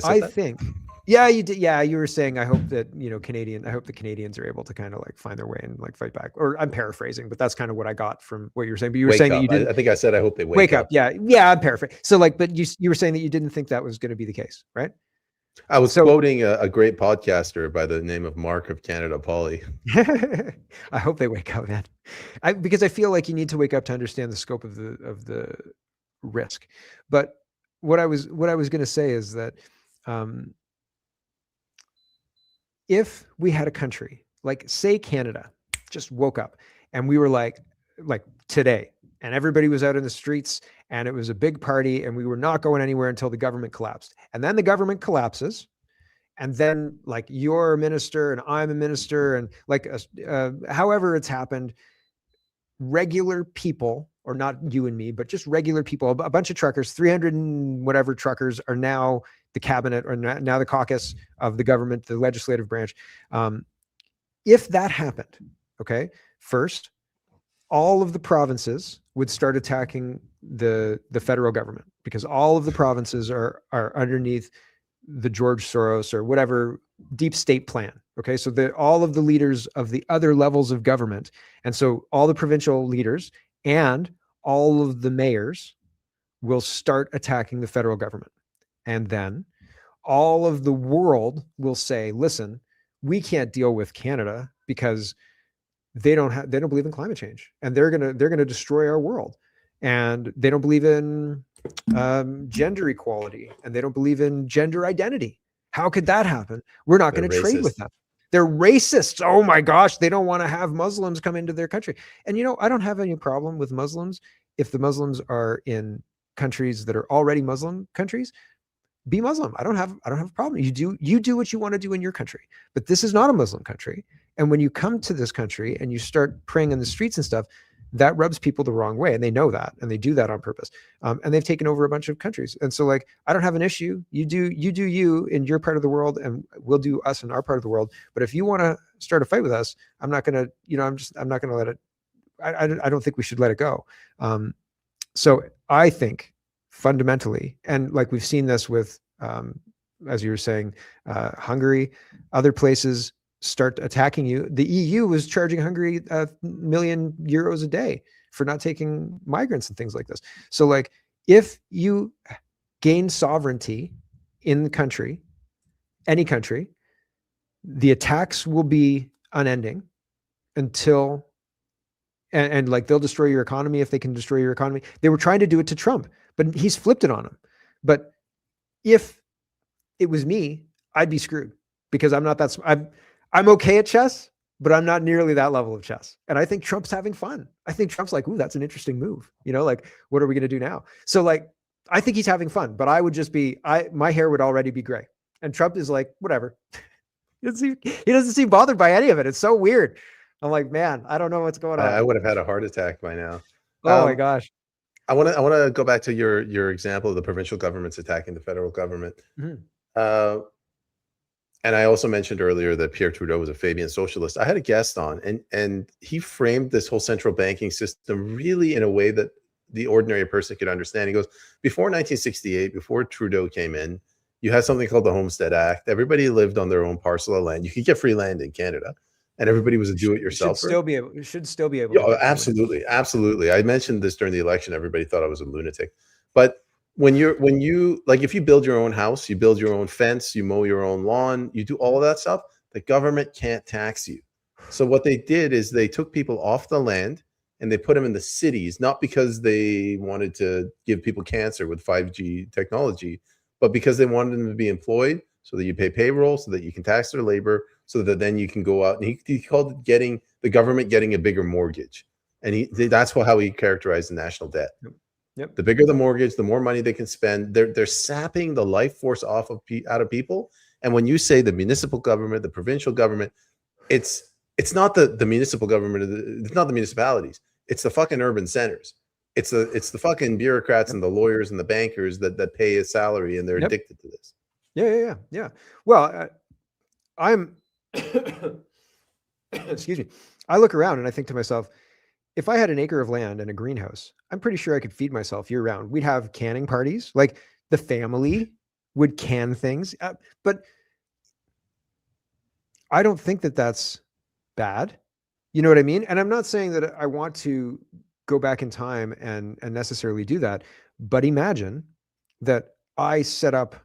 I think, yeah, you did. Yeah, you were saying, I hope that, I hope the Canadians are able to kind of like find their way and like fight back. Or I'm paraphrasing, but that's kind of what I got from what you were saying. But you were saying that you didn't. I think I said, I hope they wake up. Yeah, I'm paraphrasing. So like, but you were saying that you didn't think that was going to be the case, right? I was quoting a great podcaster by the name of Mark of Canadapoli. I hope they wake up, man. Because I feel like you need to wake up to understand the scope of the risk. But what I was going to say is that if we had a country like, say, Canada just woke up and we were like today, and everybody was out in the streets and it was a big party and we were not going anywhere until the government collapsed, and then the government collapses and then like you're a minister and I'm a minister, and like however it's happened, regular people, or not you and me, but just regular people, a bunch of truckers, 300 and whatever truckers are now the cabinet, or now the caucus of the government, the legislative branch. If that happened, okay, first, all of the provinces would start attacking the federal government, because all of the provinces are underneath the George Soros or whatever deep state plan. Okay. So all of the leaders of the other levels of government, and so all the provincial leaders and all of the mayors will start attacking the federal government. And then all of the world will say, listen, we can't deal with Canada because they don't believe in climate change, and they're going to destroy our world. And they don't believe in gender equality, and they don't believe in gender identity. How could that happen? We're not going to trade with them. They're racists. Oh my gosh. They don't want to have Muslims come into their country. And, I don't have any problem with Muslims if the Muslims are in countries that are already Muslim countries. Be Muslim. I don't have a problem. You do what you want to do in your country, but this is not a Muslim country. And when you come to this country and you start praying in the streets and stuff, that rubs people the wrong way. And they know that, and they do that on purpose. And they've taken over a bunch of countries. And so like, I don't have an issue. You do you in your part of the world, and we'll do us in our part of the world. But if you want to start a fight with us, I'm not going to, I'm not going to let it, I don't think we should let it go. So I think fundamentally, and like we've seen this with, as you were saying, Hungary, other places start attacking you. The EU was charging Hungary €1 million a day for not taking migrants and things like this. So like, if you gain sovereignty in the country, any country, the attacks will be unending until, and like they'll destroy your economy if they can destroy your economy. They were trying to do it to Trump, but he's flipped it on him. But if it was me, I'd be screwed, because I'm not that, I'm okay at chess, but I'm not nearly that level of chess. And I think Trump's having fun. I think Trump's like, ooh, that's an interesting move. Like, what are we going to do now? So like, I think he's having fun, but I would just be, my hair would already be gray. And Trump is like, whatever. He doesn't seem bothered by any of it. It's so weird. I'm like, man, I don't know what's going on. I would have had a heart attack by now. Oh my gosh. I want to go back to your example of the provincial governments attacking the federal government. Mm-hmm. And I also mentioned earlier that Pierre Trudeau was a Fabian socialist. I had a guest on, and he framed this whole central banking system really in a way that the ordinary person could understand. He goes, before 1968, before Trudeau came in, you had something called the Homestead Act. Everybody lived on their own parcel of land. You could get free land in Canada, and everybody was a do-it-yourselfer. Should still be able. Yeah, absolutely. I mentioned this during the election. Everybody thought I was a lunatic, but when you like, if you build your own house, you build your own fence, you mow your own lawn, you do all of that stuff, the government can't tax you. So what they did is they took people off the land and they put them in the cities, not because they wanted to give people cancer with 5G technology, but because they wanted them to be employed so that you pay payroll, so that you can tax their labor, so that then you can go out. And he called it the government getting a bigger mortgage. And that's how he characterized the national debt. Yep. The bigger the mortgage, the more money they can spend. They're sapping the life force out of people. And when you say the municipal government, the provincial government, it's not the municipal government. It's not the municipalities. It's the fucking urban centers. It's the fucking bureaucrats and the lawyers and the bankers that pay a salary, and they're addicted to this. Yeah. Well, I'm excuse me. I look around and I think to myself, if I had an acre of land and a greenhouse, I'm pretty sure I could feed myself year round. We'd have canning parties, like the family would can things, but I don't think that that's bad. You know what I mean? And I'm not saying that I want to go back in time and necessarily do that, but imagine that I set up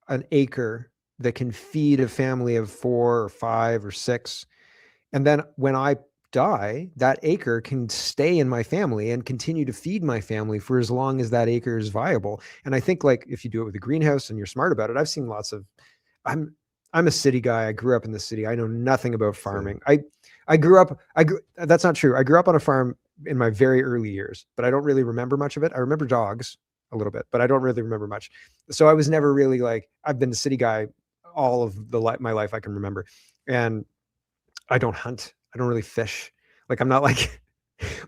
an acre that can feed a family of 4 or 5 or 6. And then when I die, that acre can stay in my family and continue to feed my family for as long as that acre is viable. And I think like if you do it with a greenhouse and you're smart about it, I've seen lots of, I'm a city guy. I grew up in the city. I know nothing about farming. That's not true. I grew up on a farm in my very early years, but I don't really remember much of it. I remember dogs a little bit, but I don't really remember much. So I was never really like, I've been the city guy all of my life I can remember. And I don't hunt. I don't really fish. Like, I'm not like,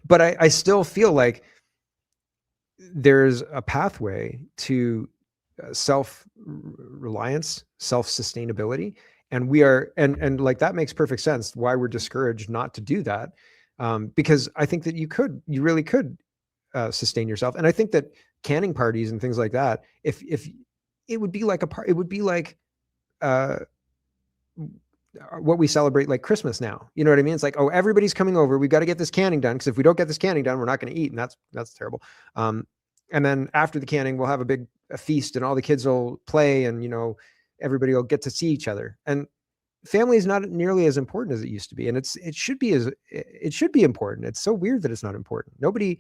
but I still feel like there's a pathway to self-reliance, self-sustainability. And we are, and like, that makes perfect sense why we're discouraged not to do that. Because I think that you really could sustain yourself. And I think that canning parties and things like that, if it would be like it would be like what we celebrate like Christmas now. You know what I mean? It's like, oh, everybody's coming over. We've got to get this canning done, because if we don't get this canning done, we're not going to eat. And that's terrible. And then after the canning, we'll have a feast, and all the kids will play, and, you know, everybody will get to see each other. And family is not nearly as important as it used to be. And it should be important. It's so weird that it's not important. Nobody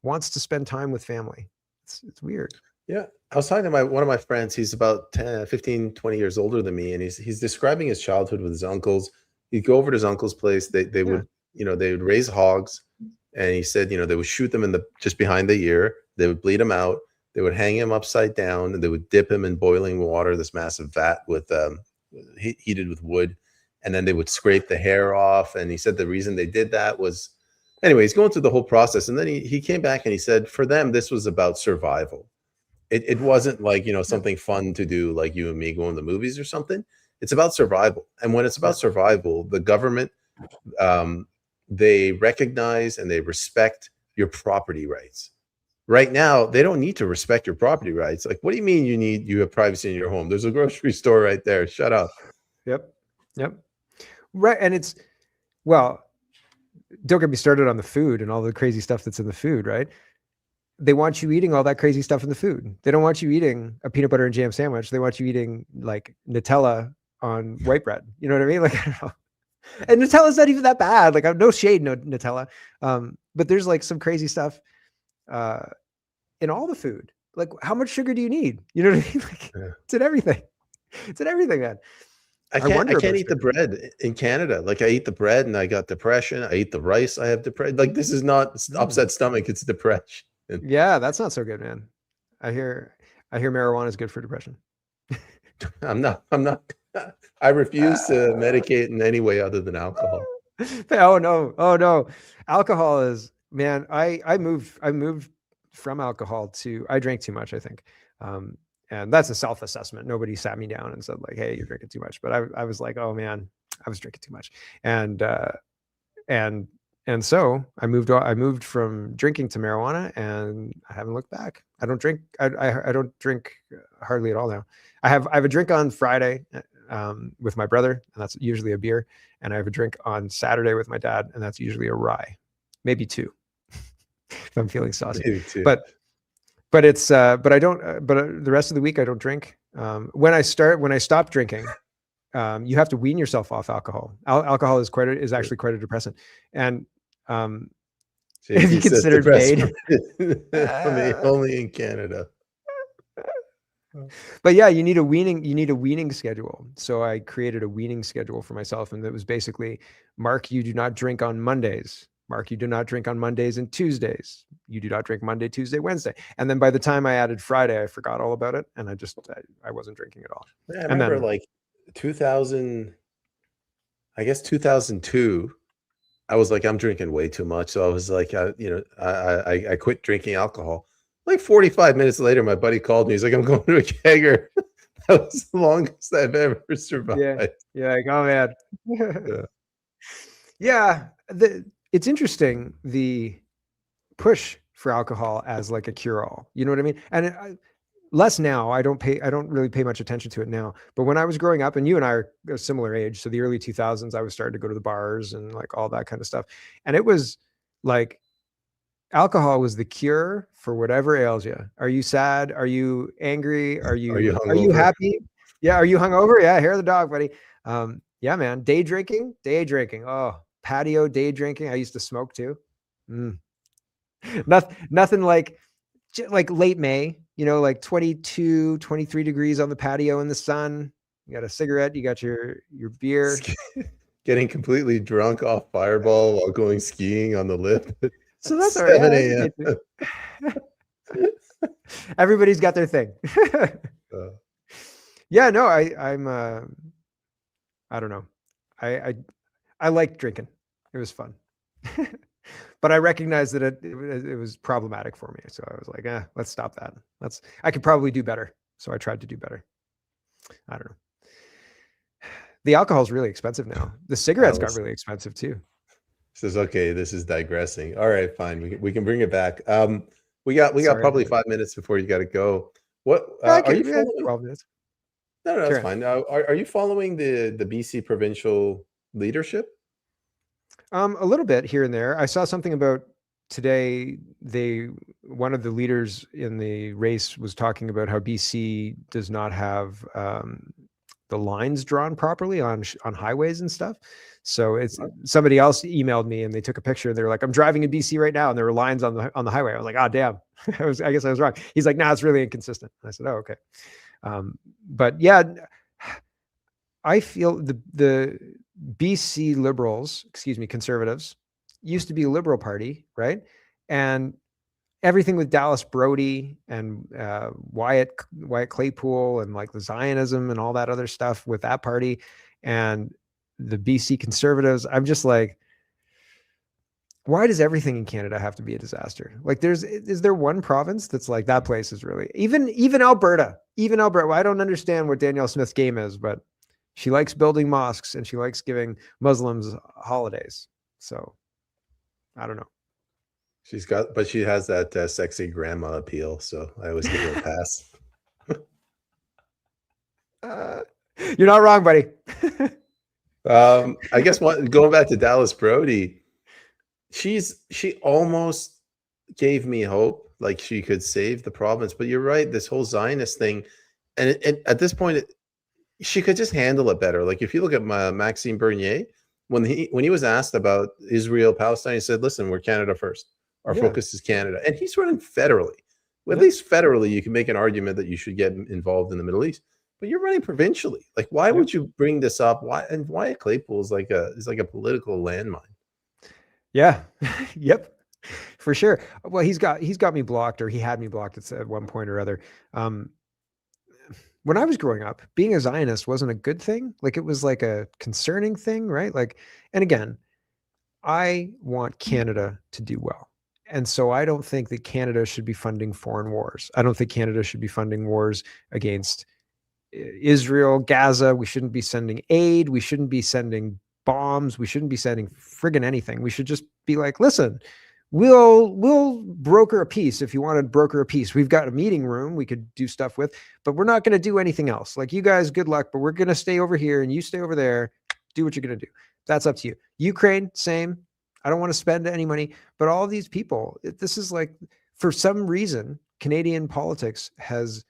wants to spend time with family. It's weird. Yeah. I was talking to one of my friends. He's about 15, 20 years older than me. And he's describing his childhood with his uncles. He'd go over to his uncle's place. They would, you know, they would raise hogs. And he said, you know, they would shoot them just behind the ear. They would bleed him out. They would hang him upside down, and they would dip him in boiling water, this massive vat with heated with wood. And then they would scrape the hair off. And he said the reason they did that was, anyway, he's going through the whole process. And then he came back and he said, for them, this was about survival. It wasn't like, you know, something fun to do, like you and me going to the movies or something. It's about survival. And when it's about survival, the government, they recognize and they respect your property rights. Right now, they don't need to respect your property rights. Like, what do you mean you have privacy in your home? There's a grocery store right there. Shut up. Yep. Right. And well, don't get me started on the food and all the crazy stuff that's in the food, right? They want you eating all that crazy stuff in the food. They don't want you eating a peanut butter and jam sandwich. They want you eating like Nutella on white bread. You know what I mean? Like, I don't know. And Nutella's not even that bad. Like, I'm no shade, no Nutella. But there's like some crazy stuff in all the food. Like, how much sugar do you need? You know what I mean? Like, it's in everything. It's in everything, man. I can't eat the bread in Canada. Like, I eat the bread and I got depression. I eat the rice. I have depression. Like, this is not upset stomach. It's depression. Yeah, that's not so good, man. I hear marijuana is good for depression. I'm not. I refuse to medicate in any way other than alcohol. Oh no. Alcohol is, man, I moved from alcohol to, I drank too much, I think. And that's a self-assessment. Nobody sat me down and said like, hey, you're drinking too much. But I was like, oh man, I was drinking too much. And so I moved from drinking to marijuana, and I haven't looked back. I don't drink. I don't drink hardly at all now. I have a drink on Friday with my brother, and that's usually a beer. And I have a drink on Saturday with my dad, and that's usually a rye, maybe two, if I'm feeling saucy. Maybe two. But I don't. But the rest of the week I don't drink. When I stop drinking, you have to wean yourself off alcohol. Alcohol is actually quite a depressant. And if you considered paid, only in Canada. But yeah, you need a weaning schedule. So I created a weaning schedule for myself, and it was basically, Mark, you do not drink on Mondays. Mark, you do not drink on Mondays and Tuesdays. You do not drink Monday, Tuesday, Wednesday. And then by the time I added Friday, I forgot all about it, and I wasn't drinking at all. Yeah, I remember like 2000, I guess 2002. I was like, I'm drinking way too much. So I was like, I quit drinking alcohol. Like 45 minutes later, my buddy called me. He's like, I'm going to a kegger. That was the longest I've ever survived. Yeah. Like, oh man. Yeah. It's interesting, the push for alcohol as like a cure-all. You know what I mean? And less now. I don't really pay much attention to it now. But when I was growing up, and you and I are a similar age, so the early 2000s, I was starting to go to the bars and like all that kind of stuff. And it was like, alcohol was the cure for whatever ails you. Are you sad? Are you angry? Are you happy? Yeah. Are you hungover? Yeah. Hair of the dog, buddy. Yeah, man. Day drinking. Oh, patio day drinking. I used to smoke too. Nothing like late May, like 22, 23 degrees on the patio in the sun. You got a cigarette, you got your beer. Getting completely drunk off Fireball while going skiing on the lip. So that's all right. 7 a.m. Everybody's got their thing. Yeah, no, I'm I don't know. I liked drinking. It was fun. But I recognized that it was problematic for me. So I was like, let's stop that. I could probably do better. So I tried to do better. I don't know. The alcohol's really expensive now. The cigarettes got really expensive too. Says, okay, this is digressing. All right, fine. We can bring it back. We got Sorry, probably 5 minutes before you got to go. What are you following? 12 minutes. No, that's fine. Are you following the BC provincial leadership? A little bit here and there. I saw something about today. One of the leaders in the race was talking about how BC does not have the lines drawn properly on highways and stuff. So it's somebody else emailed me and they took a picture and they were like, I'm driving in BC right now and there were lines on the highway. I was like, oh damn. I guess I was wrong. He's like, nah, it's really inconsistent. I said, oh, okay. But yeah, I feel the BC Liberals, Conservatives, used to be a Liberal Party, right? And everything with Dallas Brody and Wyatt Claypool and like the Zionism and all that other stuff with that party and the BC Conservatives, I'm just like, why does everything in Canada have to be a disaster? Like, is there one province that's like, that place is really, even Alberta, well, I don't understand what Danielle Smith's game is, but she likes building mosques and she likes giving Muslims holidays. So I don't know. But she has that sexy grandma appeal. So I always give her a pass. You're not wrong, buddy. I guess going back to Dallas Brody, she almost gave me hope, like she could save the province. But you're right, this whole Zionist thing, and at this point, she could just handle it better. Like if you look at Maxime Bernier, when he was asked about Israel Palestine, he said, "Listen, we're Canada first. Our focus is Canada," and he's running federally. Well, at least federally, you can make an argument that you should get involved in the Middle East. But you're running provincially. Like, why would you bring this up? Why Claypool is like a political landmine. Yeah. Yep. For sure. Well, he's got me blocked, or he had me blocked at one point or other. When I was growing up, being a Zionist wasn't a good thing. Like, it was like a concerning thing, right? Like, and again, I want Canada to do well. And so I don't think that Canada should be funding foreign wars. I don't think Canada should be funding wars against Israel, Gaza. We shouldn't be sending aid. We shouldn't be sending bombs. We shouldn't be sending friggin' anything. We should just be like, listen, we'll broker a peace if you want to broker a peace. We've got a meeting room we could do stuff with, but we're not going to do anything else. Like, you guys, good luck, but we're going to stay over here and you stay over there. Do what you're going to do. That's up to you. Ukraine, same. I don't want to spend any money, but all these people, this is like, for some reason, Canadian politics has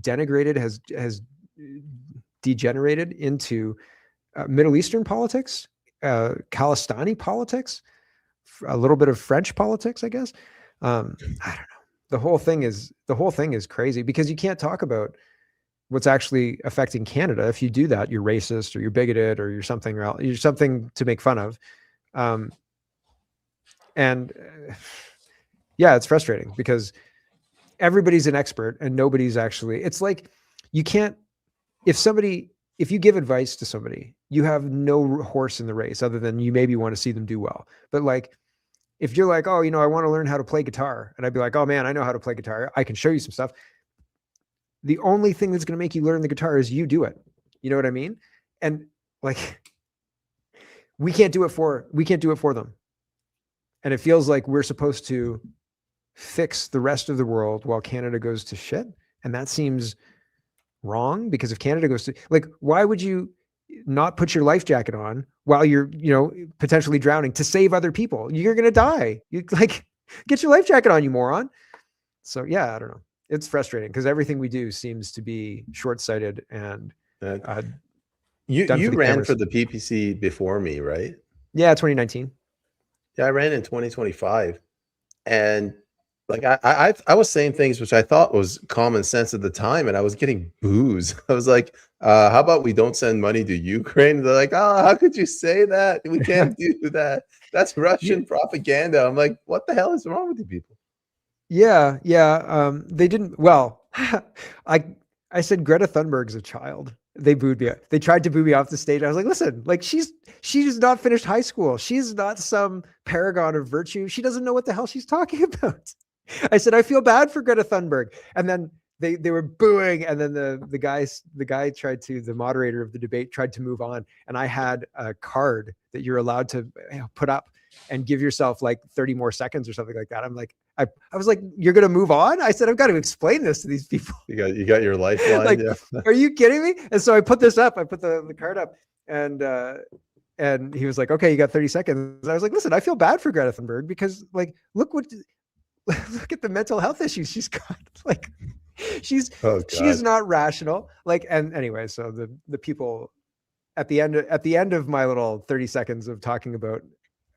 denigrated, has degenerated into Middle Eastern politics, Khalistani politics, a little bit of French politics, I guess. I don't know. The whole thing is crazy because you can't talk about what's actually affecting Canada. If you do that, you're racist or you're bigoted or you're something to make fun of. Yeah, it's frustrating because everybody's an expert and nobody's actually, it's like, you can't, if you give advice to somebody, you have no horse in the race other than you maybe want to see them do well. But like, if you're like, oh, I want to learn how to play guitar, and I'd be like, oh man, I know how to play guitar. I can show you some stuff. The only thing that's going to make you learn the guitar is you do it. You know what I mean? And like, we can't do it for them. And it feels like we're supposed to fix the rest of the world while Canada goes to shit. And that seems wrong, because if Canada goes to, like, why would you not put your life jacket on while you're, potentially drowning to save other people? You're going to die. You like, get your life jacket on, you moron. So yeah, I don't know. It's frustrating because everything we do seems to be short-sighted and you ran for the PPC before me, right? Yeah, 2019. Yeah, I ran in 2025, and like I was saying things which I thought was common sense at the time, and I was getting boos. I was like, how about we don't send money to Ukraine? They're like, oh, how could you say that? We can't do that. That's Russian propaganda. I'm like, what the hell is wrong with you people? Yeah. They didn't. Well, I said, Greta Thunberg's a child. They booed me. They tried to boo me off the stage. I was like, listen, like she's not finished high school. She's not some paragon of virtue. She doesn't know what the hell she's talking about. I said, I feel bad for Greta Thunberg. And then they were booing. And then the moderator of the debate tried to move on. And I had a card that you're allowed to put up and give yourself like 30 more seconds or something like that. I'm like, I was like, you're going to move on? I said, I've got to explain this to these people. You got your lifeline. Like, yeah. Are you kidding me? And so I put this up, I put the card up, and he was like, okay, you got 30 seconds. And I was like, listen, I feel bad for Greta Thunberg because like, look at the mental health issues she's got. Like she is not rational. Like, and anyway, so the people at the end of my little 30 seconds of talking about,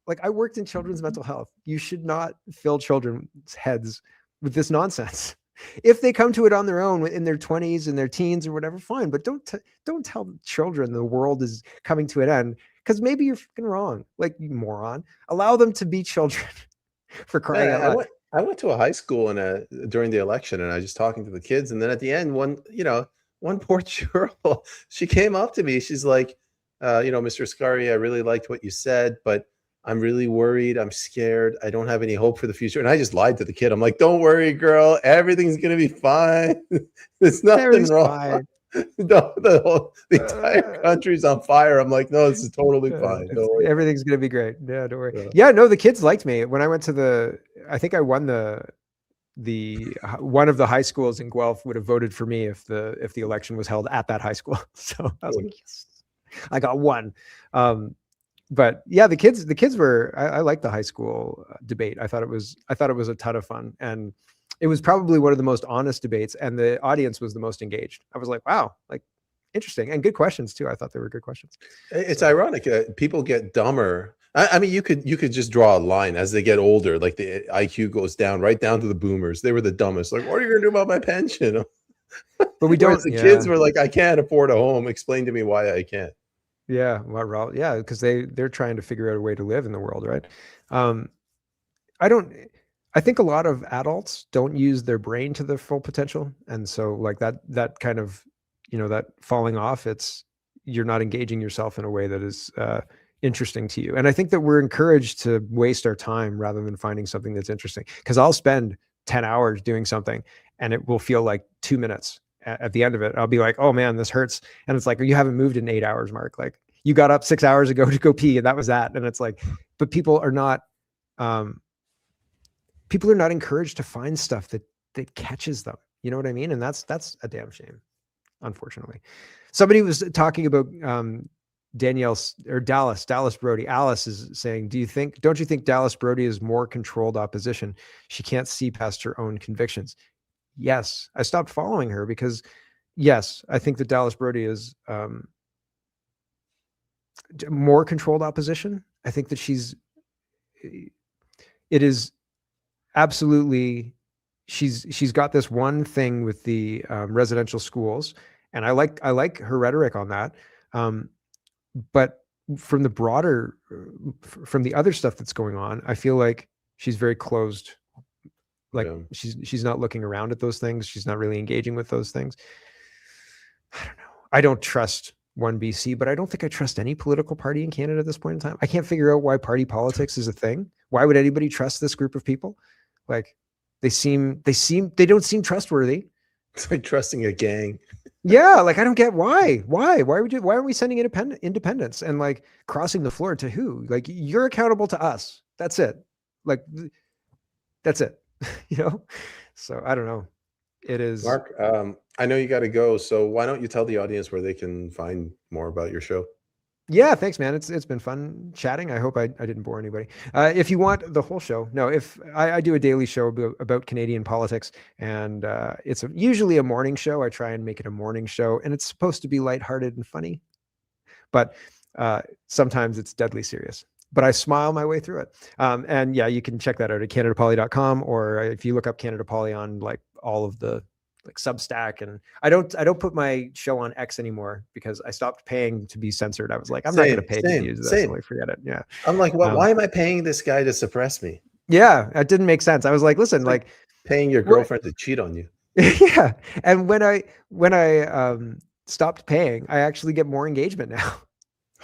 like, I worked in children's mental health. You should not fill children's heads with this nonsense. If they come to it on their own in their 20s and their teens or whatever, fine. But don't tell children the world is coming to an end because maybe you're fucking wrong. Like, you moron. Allow them to be children for crying out loud. I went to a high school during the election, and I was just talking to the kids. And then at the end, one poor girl, she came up to me. She's like, Mr. Askari, I really liked what you said, but I'm really worried. I'm scared. I don't have any hope for the future. And I just lied to the kid. I'm like, don't worry, girl. Everything's going to be fine. There's nothing wrong. The entire country's on fire. I'm like, no, this is totally fine. Don't worry. Everything's going to be great. Yeah, don't worry. Yeah, no, the kids liked me. When I went to I think I won the one of the high schools in Guelph would have voted for me if the election was held at that high school. So I was like, yes, I got one. But yeah, the kids were, I liked the high school debate. I thought it was a ton of fun, and it was probably one of the most honest debates, and the audience was the most engaged. I was like, wow, like interesting, and good questions too. I thought they were good questions. It's ironic. People get dumber. I mean, you could just draw a line as they get older, like the IQ goes down, right down to the boomers. They were the dumbest. Like, what are you going to do about my pension? But we don't. The kids were like, I can't afford a home. Explain to me why I can't. Yeah, well, yeah, because they're trying to figure out a way to live in the world, right? I think a lot of adults don't use their brain to their full potential, and so like that kind of, that falling off, you're not engaging yourself in a way that is interesting to you. And I think that we're encouraged to waste our time rather than finding something that's interesting. Because I'll spend 10 hours doing something, and it will feel like 2 minutes. At the end of it, I'll be like, oh man, this hurts. And it's like, you haven't moved in 8 hours, Mark. Like, you got up 6 hours ago to go pee, and that was that. And it's like, but people are not encouraged to find stuff that catches them. You know what I mean? And that's a damn shame, unfortunately. Somebody was talking about Dallas Brody. Alice is saying, don't you think Dallas Brody is more controlled opposition? She can't see past her own convictions. Yes, I stopped following her because, yes, I think that Dallas Brody is more controlled opposition. I think that it is absolutely, she's got this one thing with the residential schools, and I like her rhetoric on that. But from the other stuff that's going on, I feel like she's very closed. Like, yeah. She's not looking around at those things. She's not really engaging with those things. I don't know. I don't trust 1BC, but I don't think I trust any political party in Canada at this point in time. I can't figure out why party politics is a thing. Why would anybody trust this group of people? Like, they don't seem trustworthy. It's like trusting a gang. Yeah, like, I don't get why aren't we sending independents and like crossing the floor to who? Like, you're accountable to us. That's it. Like, that's it. So I don't know. It is. Mark, I know you got to go, so why don't you tell the audience where they can find more about your show? Yeah, thanks, man. It's been fun chatting. I hope I didn't bore anybody. If you want the whole show, no, if I do a daily show about Canadian politics, and it's usually a morning show. I try and make it a morning show, and it's supposed to be lighthearted and funny, but sometimes it's deadly serious. But I smile my way through it. And yeah, you can check that out at Canadapoli.com, or if you look up Canadapoli on like all of the like Substack. And I don't put my show on X anymore because I stopped paying to be censored. I was like, I'm not going to pay to use this. Like, forget it. Yeah. I'm like, well, why am I paying this guy to suppress me? Yeah, it didn't make sense. I was like, listen, like paying your girlfriend to cheat on you. Yeah. And when I stopped paying, I actually get more engagement now.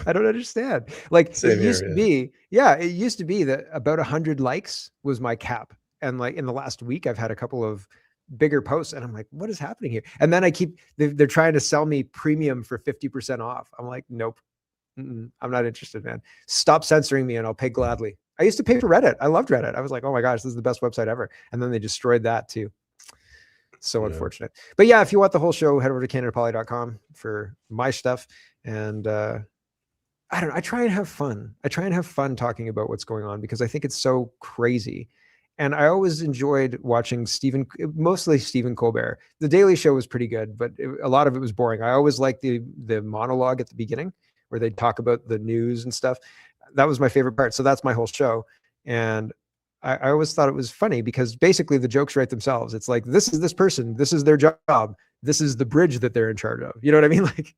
I don't understand. Like it Same used to here. be, yeah, it used to be that about 100 likes was my cap. And like in the last week, I've had a couple of bigger posts and I'm like, what is happening here? And then they're trying to sell me premium for 50% off. I'm like, nope, I'm not interested, man. Stop censoring me and I'll pay gladly. I used to pay for Reddit. I loved Reddit. I was like, oh my gosh, this is the best website ever. And then they destroyed that too. So Yeah. unfortunate. But yeah, if you want the whole show, head over to canadapoly.com for my stuff. And I don't know. I try and have fun. I try and have fun talking about what's going on because I think it's so crazy. And I always enjoyed watching mostly Stephen Colbert. The Daily Show was pretty good, but a lot of it was boring. I always liked the monologue at the beginning where they'd talk about the news and stuff. That was my favorite part. So that's my whole show. And I always thought it was funny because basically the jokes write themselves. It's like, this is this person, this is their job, this is the bridge that they're in charge of. You know what I mean? Like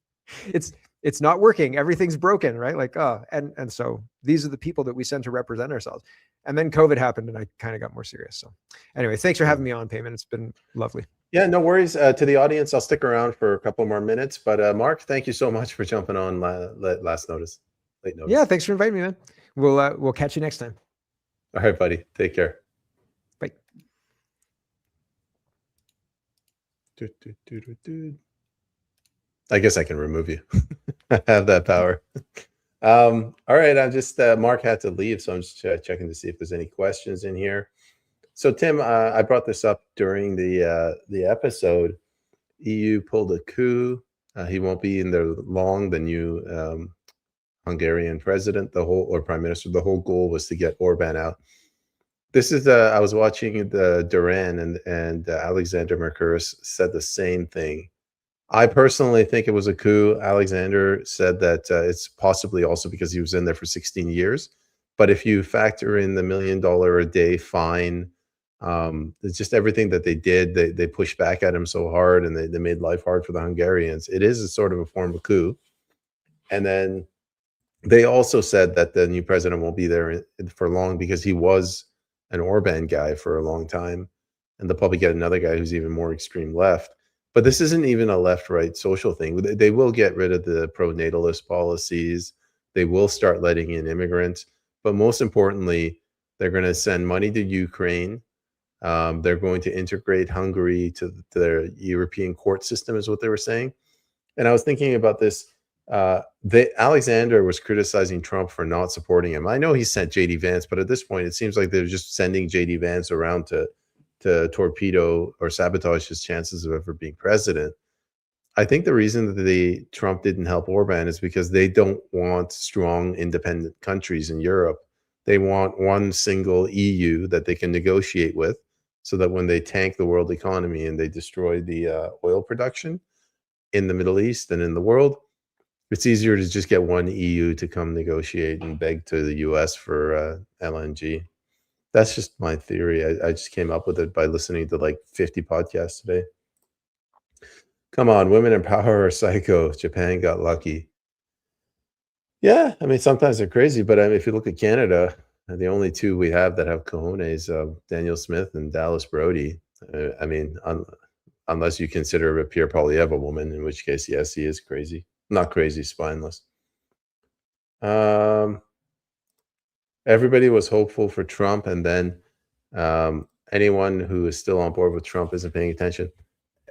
it's not working, everything's broken, right? Like, oh, and so these are the people that we send to represent ourselves. And then COVID happened and I kind of got more serious. So anyway, thanks for having me on, Peyman. It's been lovely. Yeah, no worries. To the audience, I'll stick around for a couple more minutes. But Mark, thank you so much for jumping on late notice. Yeah, thanks for inviting me, man. We'll catch you next time. All right, buddy. Take care. Bye. I guess I can remove you. I have that power. All right. I'm just Mark had to leave, so I'm just checking to see if there's any questions in here. So Tim, I brought this up during the episode. EU pulled a coup. He won't be in there long. The new Hungarian president, or prime minister. The whole goal was to get Orban out. This is I was watching the Duran and Alexander Mercouris said the same thing. I personally think it was a coup. Alexander said that it's possibly also because he was in there for 16 years. But if you factor in the $1 million a day fine, it's just everything that they did, they pushed back at him so hard and they made life hard for the Hungarians. It is a sort of a form of coup. And then they also said that the new president won't be there for long because he was an Orban guy for a long time. And they'll probably get another guy who's even more extreme left. But this isn't even a left-right social thing. They will get rid of the pro-natalist policies. They will start letting in immigrants. But most importantly, they're going to send money to Ukraine. They're going to integrate Hungary to their European court system, is what they were saying. And I was thinking about this. Alexander was criticizing Trump for not supporting him. I know he sent JD Vance, but at this point, it seems like they're just sending JD Vance around to torpedo or sabotage his chances of ever being president. I think the reason that Trump didn't help Orban is because they don't want strong independent countries in Europe. They want one single EU that they can negotiate with so that when they tank the world economy and they destroy the oil production in the Middle East and in the world, it's easier to just get one EU to come negotiate and beg to the US for LNG. That's just my theory. I just came up with it by listening to like 50 podcasts today. Come on, women in power are psycho. Japan got lucky. Yeah, I mean, sometimes they're crazy, but I mean, if you look at Canada, the only two we have that have cojones, Daniel Smith and Dallas Brody. I mean, unless you consider Pierre Poilievre a woman, in which case, yes, he is crazy. Not crazy, spineless. Everybody was hopeful for Trump, and then anyone who is still on board with Trump isn't paying attention.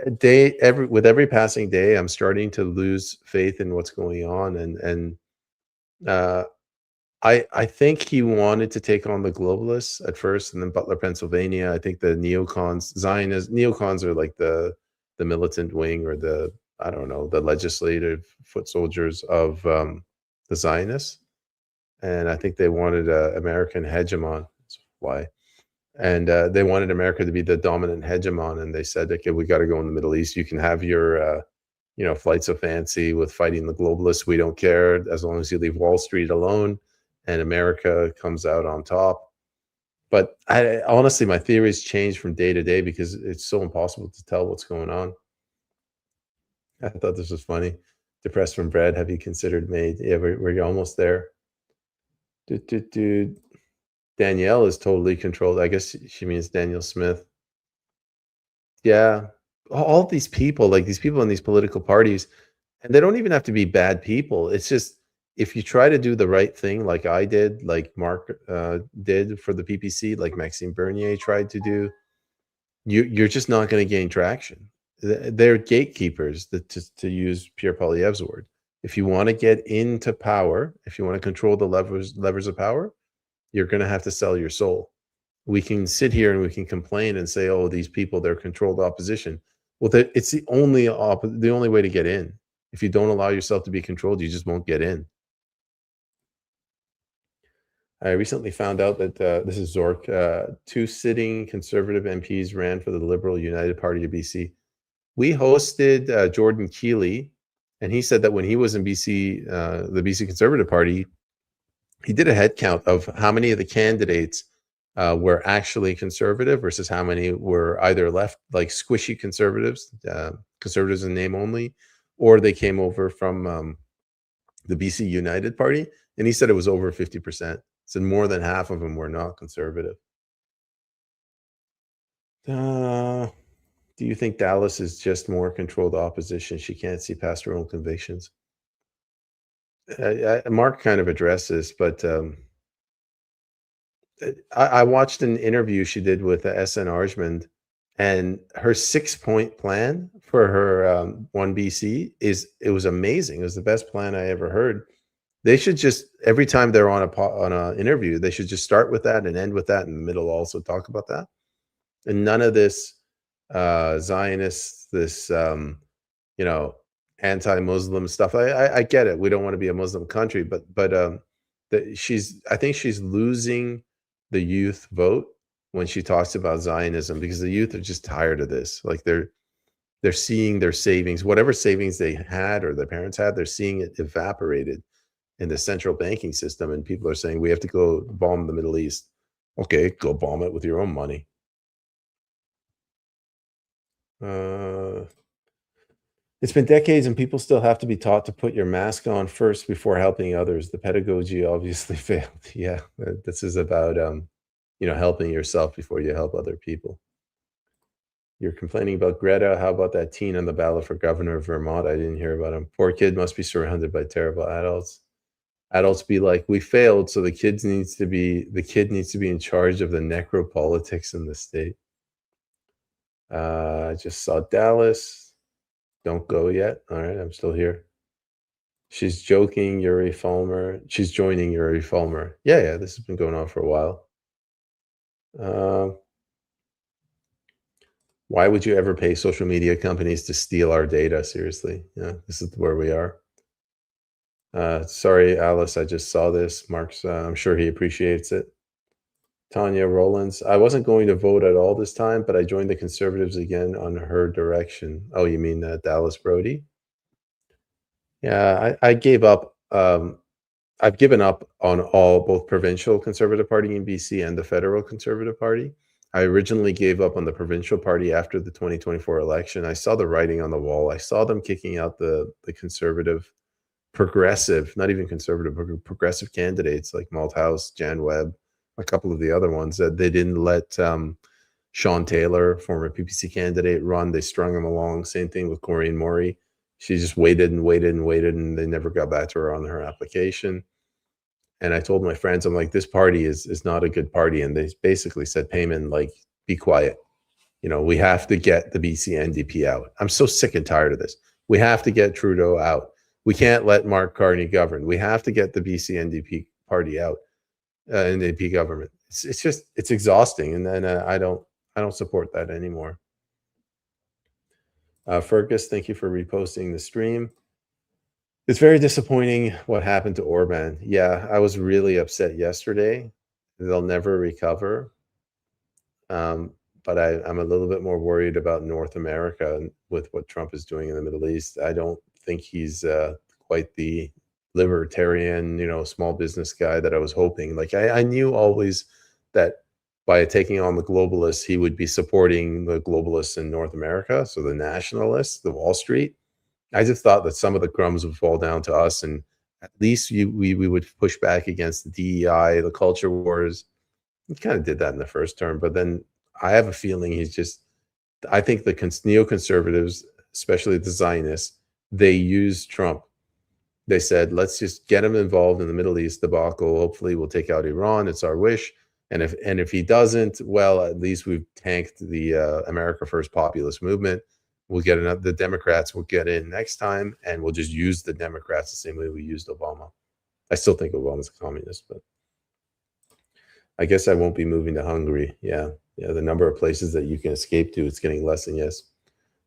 With every passing day, I'm starting to lose faith in what's going on, and I think he wanted to take on the globalists at first, and then Butler, Pennsylvania. I think the neocons are like the militant wing or the legislative foot soldiers of the Zionists. And I think they wanted an American hegemon. That's why. And they wanted America to be the dominant hegemon. And they said, okay, we got to go in the Middle East. You can have your, flights of fancy with fighting the globalists. We don't care as long as you leave Wall Street alone and America comes out on top. But honestly, my theories change from day to day because it's so impossible to tell what's going on. I thought this was funny. Depressed from bread. Have you considered made? Yeah, we're almost there. Danielle is totally controlled. I guess she means Daniel Smith. Yeah, all these people, like these people in these political parties, and they don't even have to be bad people. It's just if you try to do the right thing, like I did, like Mark did for the PPC, like Maxime Bernier tried to do, you're just not going to gain traction. They're gatekeepers, to use Pierre Poilievre's word. If you want to get into power, if you want to control the levers of power, you're going to have to sell your soul. We can sit here and we can complain and say, "Oh, these people, they're controlled opposition." Well, it's the only way to get in. If you don't allow yourself to be controlled, you just won't get in. I recently found out that this is Zork. Two sitting Conservative MPs ran for the Liberal United Party of BC. We hosted Jordan Keeley, and he said that when he was in BC, the BC Conservative Party, he did a head count of how many of the candidates were actually conservative versus how many were either left, like squishy conservatives, conservatives in name only, or they came over from the BC United Party. And he said it was over 50%. So more than half of them were not conservative. Do you think Dallas is just more controlled opposition? She can't see past her own convictions. Mark kind of addressed this, but I watched an interview she did with SN Arjmand, and her 6-point plan for her 1BC it was amazing. It was the best plan I ever heard. They should just, every time they're on a interview, they should just start with that and end with that in the middle, also talk about that. And none of this Zionist, this anti-Muslim stuff. I get it. We don't want to be a Muslim country, but I think she's losing the youth vote when she talks about Zionism, because the youth are just tired of this. Like they're seeing their savings, whatever savings they had or their parents had, they're seeing it evaporated in the central banking system, and people are saying we have to go bomb the Middle East. Okay, go bomb it with your own money. It's been decades and people still have to be taught to put your mask on first before helping others. The pedagogy obviously failed. Yeah, this is about helping yourself before you help other people. You're complaining about Greta. How about that teen on the ballot for governor of Vermont? I didn't hear about him. Poor kid must be surrounded by terrible adults. Adults be like, we failed, so the kid needs to be in charge of the necropolitics in the state. I just saw Dallas. Don't go yet. All right, I'm still here. She's joking, Yuri Fulmer. She's joining Yuri Fulmer. Yeah, this has been going on for a while. Why would you ever pay social media companies to steal our data? Seriously, yeah, this is where we are. Sorry, Alice, I just saw this. Mark's, I'm sure he appreciates it. Tanya Rollins, I wasn't going to vote at all this time, but I joined the Conservatives again on her direction. Oh, you mean Dallas Brody? Yeah, I gave up. I've given up on both provincial Conservative Party in BC and the federal Conservative Party. I originally gave up on the provincial party after the 2024 election. I saw the writing on the wall. I saw them kicking out the conservative, progressive, not even conservative, but progressive candidates like Malthouse, Jan Webb, a couple of the other ones that they didn't let Sean Taylor, former PPC candidate, run. They strung him along. Same thing with Corinne Maury. She just waited and waited and waited, and they never got back to her on her application. And I told my friends, I'm like, this party is not a good party. And they basically said, Peyman, like, be quiet. We have to get the BC NDP out. I'm so sick and tired of this. We have to get Trudeau out. We can't let Mark Carney govern. We have to get the BC NDP party out, NDP government. It's exhausting. And then I don't support that anymore. Fergus, thank you for reposting the stream. It's very disappointing what happened to Orban. Yeah, I was really upset yesterday. They'll never recover. But I'm a little bit more worried about North America with what Trump is doing in the Middle East. I don't think he's quite the libertarian, small business guy that I was hoping. Like I knew always that by taking on the globalists, he would be supporting the globalists in North America. So the nationalists, the Wall Street. I just thought that some of the crumbs would fall down to us, and at least we would push back against the DEI, the culture wars. He kind of did that in the first term, but then I have a feeling he's just I think the neoconservatives, especially the Zionists, they used Trump. They said, let's just get him involved in the Middle East debacle. Hopefully we'll take out Iran. It's our wish. And if he doesn't, well, at least we've tanked the America First populist movement. We'll get the Democrats will get in next time, and we'll just use the Democrats the same way we used Obama. I still think Obama's a communist, but I guess I won't be moving to Hungary. Yeah, the number of places that you can escape to, it's getting less and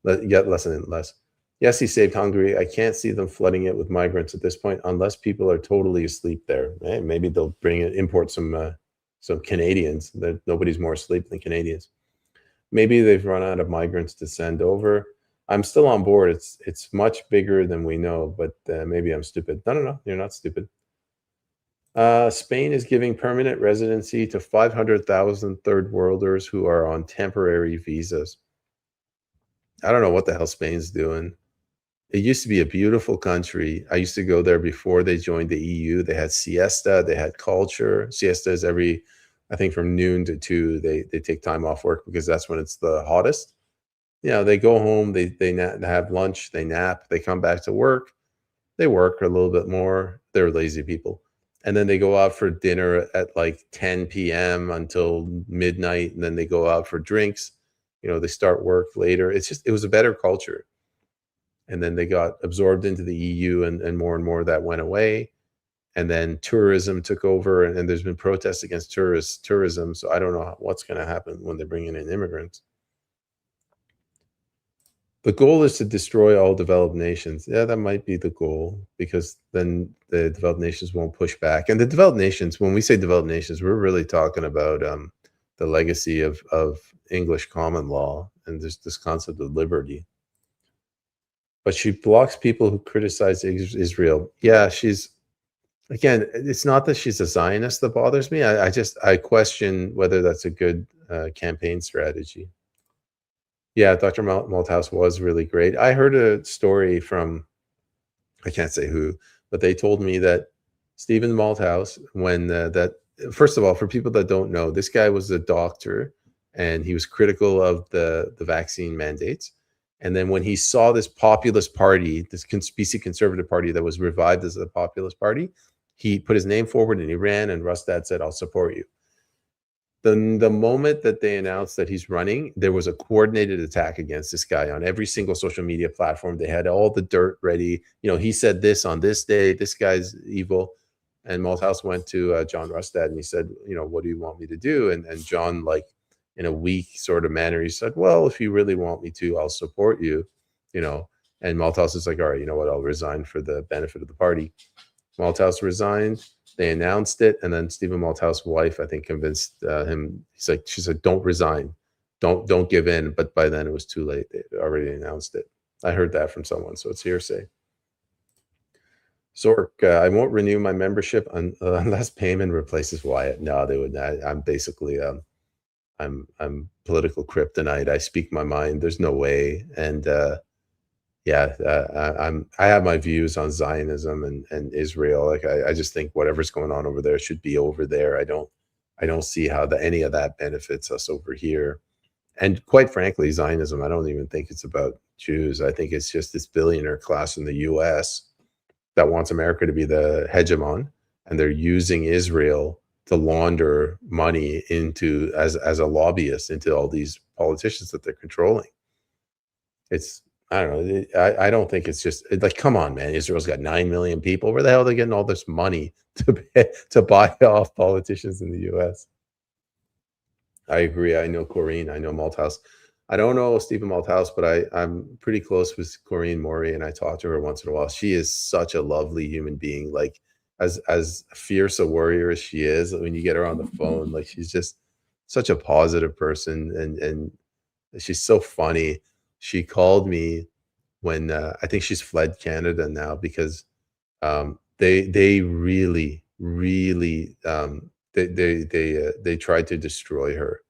less and less. Yes, he saved Hungary. I can't see them flooding it with migrants at this point, unless people are totally asleep there. Maybe they'll import some Canadians. Nobody's more asleep than Canadians. Maybe they've run out of migrants to send over. I'm still on board. It's much bigger than we know, but maybe I'm stupid. No, you're not stupid. Spain is giving permanent residency to 500,000 third worlders who are on temporary visas. I don't know what the hell Spain's doing. It used to be a beautiful country. I used to go there before they joined the EU. They had siesta, they had culture. Siesta is I think from noon to 2, they take time off work because that's when it's the hottest. They go home, they have lunch, they nap, they come back to work. They work a little bit more. They're lazy people. And then they go out for dinner at like 10 p.m. until midnight. And then they go out for drinks. They start work later. It was a better culture. And then they got absorbed into the EU, and more of that went away. And then tourism took over, and there's been protests against tourism. So I don't know what's going to happen when they're bringing in immigrants. The goal is to destroy all developed nations. Yeah, that might be the goal, because then the developed nations won't push back. And the developed nations, when we say developed nations, we're really talking about the legacy of English common law and this concept of liberty. But she blocks people who criticize Israel. Yeah, again, it's not that she's a Zionist that bothers me. I question whether that's a good campaign strategy. Yeah, Dr. Malthouse was really great. I heard a story from, I can't say who, but they told me that Stephen Malthouse, first of all, for people that don't know, this guy was a doctor, and he was critical of the vaccine mandates. And then when he saw this populist party, this BC Conservative Party that was revived as a populist party, he put his name forward and he ran, and Rustad said, I'll support you. The moment that they announced that he's running, there was a coordinated attack against this guy on every single social media platform. They had all the dirt ready. He said this on this day, this guy's evil. And Malthouse went to John Rustad and he said, what do you want me to do? And John, like, in a weak sort of manner, he said, well, if you really want me to, I'll support you, And Malthouse is like, all right, you know what? I'll resign for the benefit of the party. Malthouse resigned. They announced it, and then Stephen Malthouse's wife, I think, convinced him. She said, "Don't resign, don't give in." But by then, it was too late. They already announced it. I heard that from someone, so it's hearsay. Zork, I won't renew my membership unless Peyman replaces Wyatt. No, they would not. I'm basically, I'm political kryptonite. I speak my mind. There's no way, and I have my views on Zionism and Israel. Like I just think whatever's going on over there should be over there. I don't see how any of that benefits us over here. And quite frankly, Zionism, I don't even think it's about Jews. I think it's just this billionaire class in the US that wants America to be the hegemon, and they're using Israel to launder money into as a lobbyist into all these politicians that they're controlling. I don't know. I don't think it's just like, come on, man. Israel's got 9 million people. Where the hell are they getting all this money to buy off politicians in the U.S.? I agree. I know Corrine. I know Malthouse. I don't know Stephen Malthouse, but I'm pretty close with Corrine Maury, and I talk to her once in a while. She is such a lovely human being. Like as fierce a warrior as she is, when you get her on the phone, like she's just such a positive person, and she's so funny. She called me when I think she's fled Canada now because they really they tried to destroy her.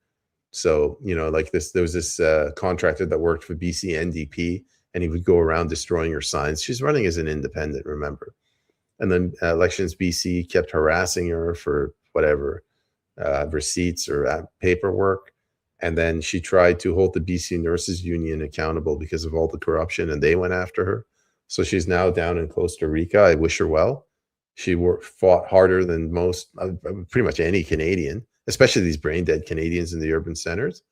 So like there was this contractor that worked for BC NDP, and he would go around destroying her signs. She's running as an independent, remember? And then Elections BC kept harassing her for whatever receipts or paperwork. And then she tried to hold the BC Nurses Union accountable because of all the corruption, and they went after her. So she's now down in Costa Rica. I wish her well. She fought harder than most, pretty much any Canadian, especially these brain dead Canadians in the urban centers.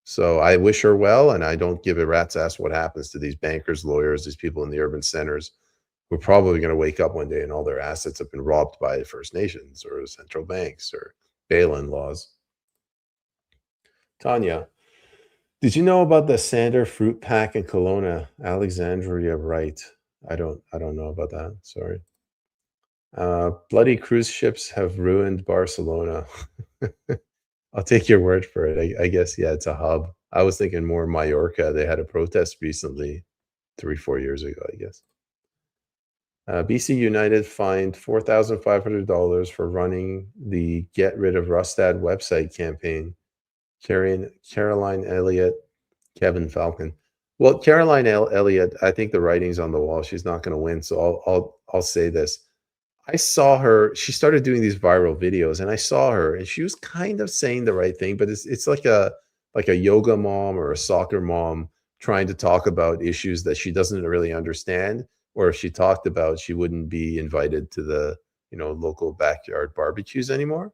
So I wish her well, and I don't give a rat's ass what happens to these bankers, lawyers, these people in the urban centers who are probably going to wake up one day and all their assets have been robbed by First Nations or central banks or bail-in laws. Tanya, did you know about the Sander fruit pack in Kelowna? Alexandria, right? I don't know about that. Sorry. Bloody cruise ships have ruined Barcelona. I'll take your word for it. I guess, yeah, it's a hub. I was thinking more Mallorca. They had a protest recently, 3-4 years ago, I guess. BC United fined $4,500 for running the Get Rid of Rustad website campaign. Caroline Elliott, Kevin Falcon. Well, Caroline Elliott, I think the writing's on the wall. She's not going to win. So I'll say this. I saw her. She started doing these viral videos, and I saw her, and she was kind of saying the right thing, but it's like a yoga mom or a soccer mom trying to talk about issues that she doesn't really understand, or if she talked about, she wouldn't be invited to the local backyard barbecues anymore.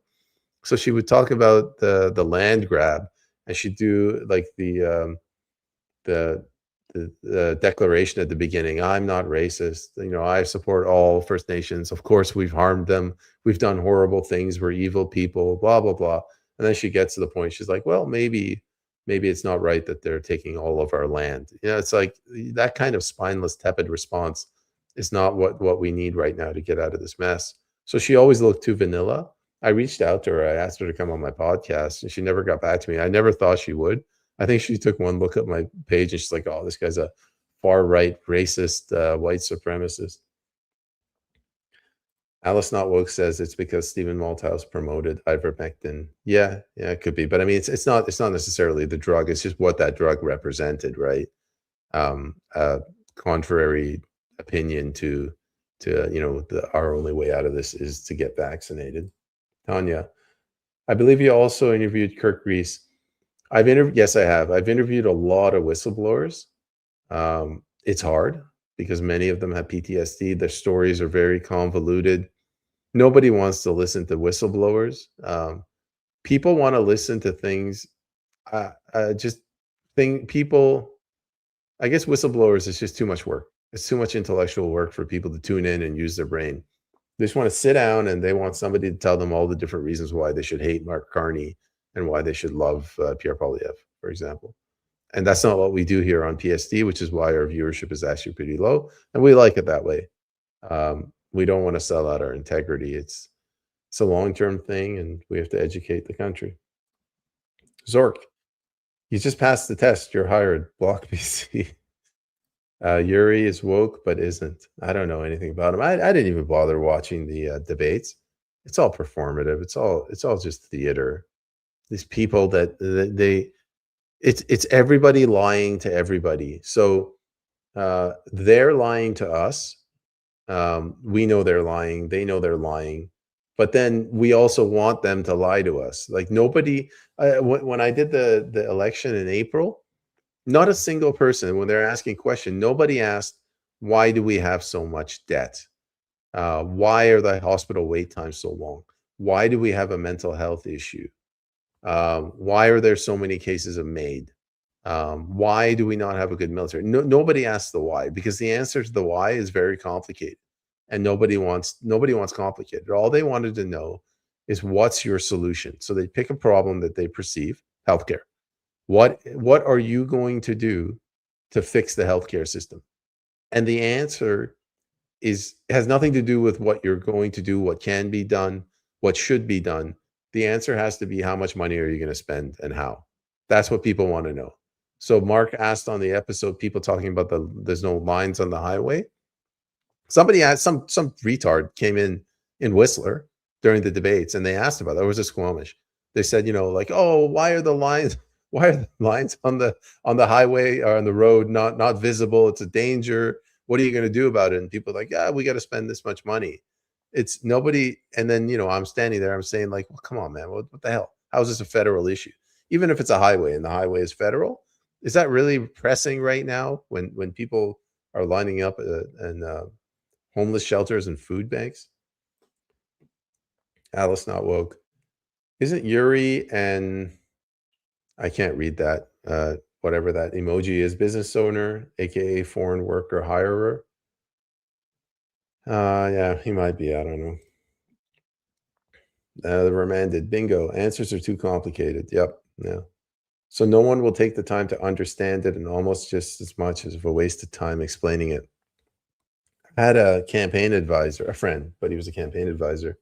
So she would talk about the land grab, and she'd do like the declaration at the beginning. I'm not racist. I support all First Nations. Of course, we've harmed them. We've done horrible things. We're evil people. Blah blah blah. And then she gets to the point. She's like, well, maybe it's not right that they're taking all of our land. It's like that kind of spineless, tepid response is not what we need right now to get out of this mess. So she always looked too vanilla. I reached out to her. I asked her to come on my podcast, and she never got back to me. I never thought she would. I think she took one look at my page, and she's like, oh, this guy's a far-right, racist, white supremacist. Alice Not Woke says it's because Stephen Malthouse promoted ivermectin. Yeah, it could be. But I mean, it's not necessarily the drug. It's just what that drug represented, right? Contrary opinion to our only way out of this is to get vaccinated. Tanya, I believe you also interviewed Kirk Reese. Yes, I have. I've interviewed a lot of whistleblowers. It's hard because many of them have PTSD. Their stories are very convoluted. Nobody wants to listen to whistleblowers. People want to listen to things. People. I guess whistleblowers is just too much work. It's too much intellectual work for people to tune in and use their brain. They just want to sit down and they want somebody to tell them all the different reasons why they should hate Mark Carney and why they should love Pierre Poilievre, for example. And that's not what we do here on PSD, which is why our viewership is actually pretty low. And we like it that way. We don't want to sell out our integrity. It's a long-term thing, and we have to educate the country. Zork, you just passed the test. You're hired. Block BC. Yuri is woke, but isn't. I don't know anything about him. I didn't even bother watching the debates. It's all performative. It's all just theater. These people it's everybody lying to everybody. So they're lying to us. We know they're lying. They know they're lying. But then we also want them to lie to us. Like nobody. When I did the election in April, not a single person, when they're asking questions, nobody asked, why do we have so much debt? Why are the hospital wait times so long? Why do we have a mental health issue? Why are there so many cases of MAID? Why do we not have a good military? Nobody asks the why, because the answer to the why is very complicated, and nobody wants complicated. All they wanted to know is, what's your solution? So they pick a problem that they perceive, healthcare. What are you going to do to fix the healthcare system? And the answer has nothing to do with what you're going to do, what can be done, what should be done. The answer has to be, how much money are you going to spend and how? That's what people want to know. So Mark asked on the episode, people talking about there's no lines on the highway. Somebody asked, some retard came in Whistler during the debates, and they asked about that. It was a Squamish. They said, like, oh, why are the lines on the highway or on the road not visible? It's a danger. What are you going to do about it? And people are like, we got to spend this much money. It's nobody. And then, I'm standing there, I'm saying, like, well, come on, man. What the hell? How is this a federal issue? even if it's a highway and the highway is federal, is that really pressing right now when people are lining up in homeless shelters and food banks? Alice Not Woke. Isn't Yuri and I can't read that, whatever that emoji is, business owner, aka foreign worker hirer? Yeah, he might be. I don't know. The remanded. Bingo. Answers are too complicated. Yep. Yeah. So no one will take the time to understand it, and almost just as much as a waste of time explaining it. I had a campaign advisor, a friend, but he was a campaign advisor.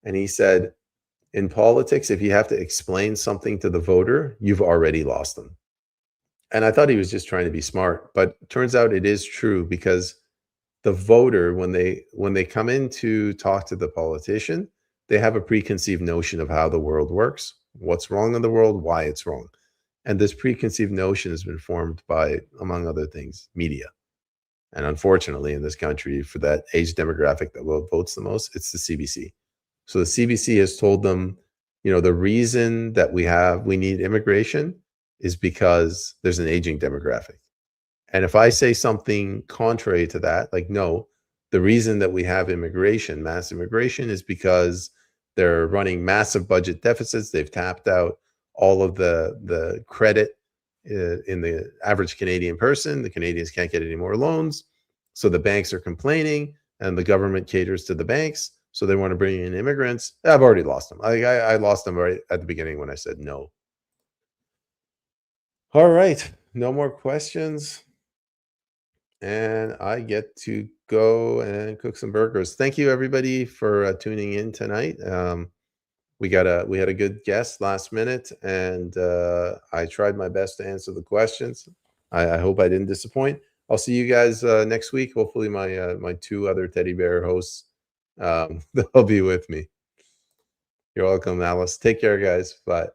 And he said, in politics, if you have to explain something to the voter, you've already lost them. And I thought he was just trying to be smart, but it turns out it is true, because the voter, when they come in to talk to the politician, they have a preconceived notion of how the world works, what's wrong in the world, why it's wrong. And this preconceived notion has been formed by, among other things, media. And unfortunately, in this country, for that age demographic that votes the most, it's the CBC. So the CBC has told them, the reason that we need immigration is because there's an aging demographic. And if I say something contrary to that, like, no, the reason that we have immigration, mass immigration, is because they're running massive budget deficits. They've tapped out all of the credit in the average Canadian person. The Canadians can't get any more loans. So the banks are complaining, and the government caters to the banks. So they want to bring in immigrants. I've already lost them. I lost them right at the beginning when I said no. All right. No more questions. And I get to go and cook some burgers. Thank you, everybody, for tuning in tonight. We had a good guest last minute, and I tried my best to answer the questions. I hope I didn't disappoint. I'll see you guys next week. Hopefully, my two other teddy bear hosts they'll be with me. You're welcome, Alice. Take care, guys. Bye.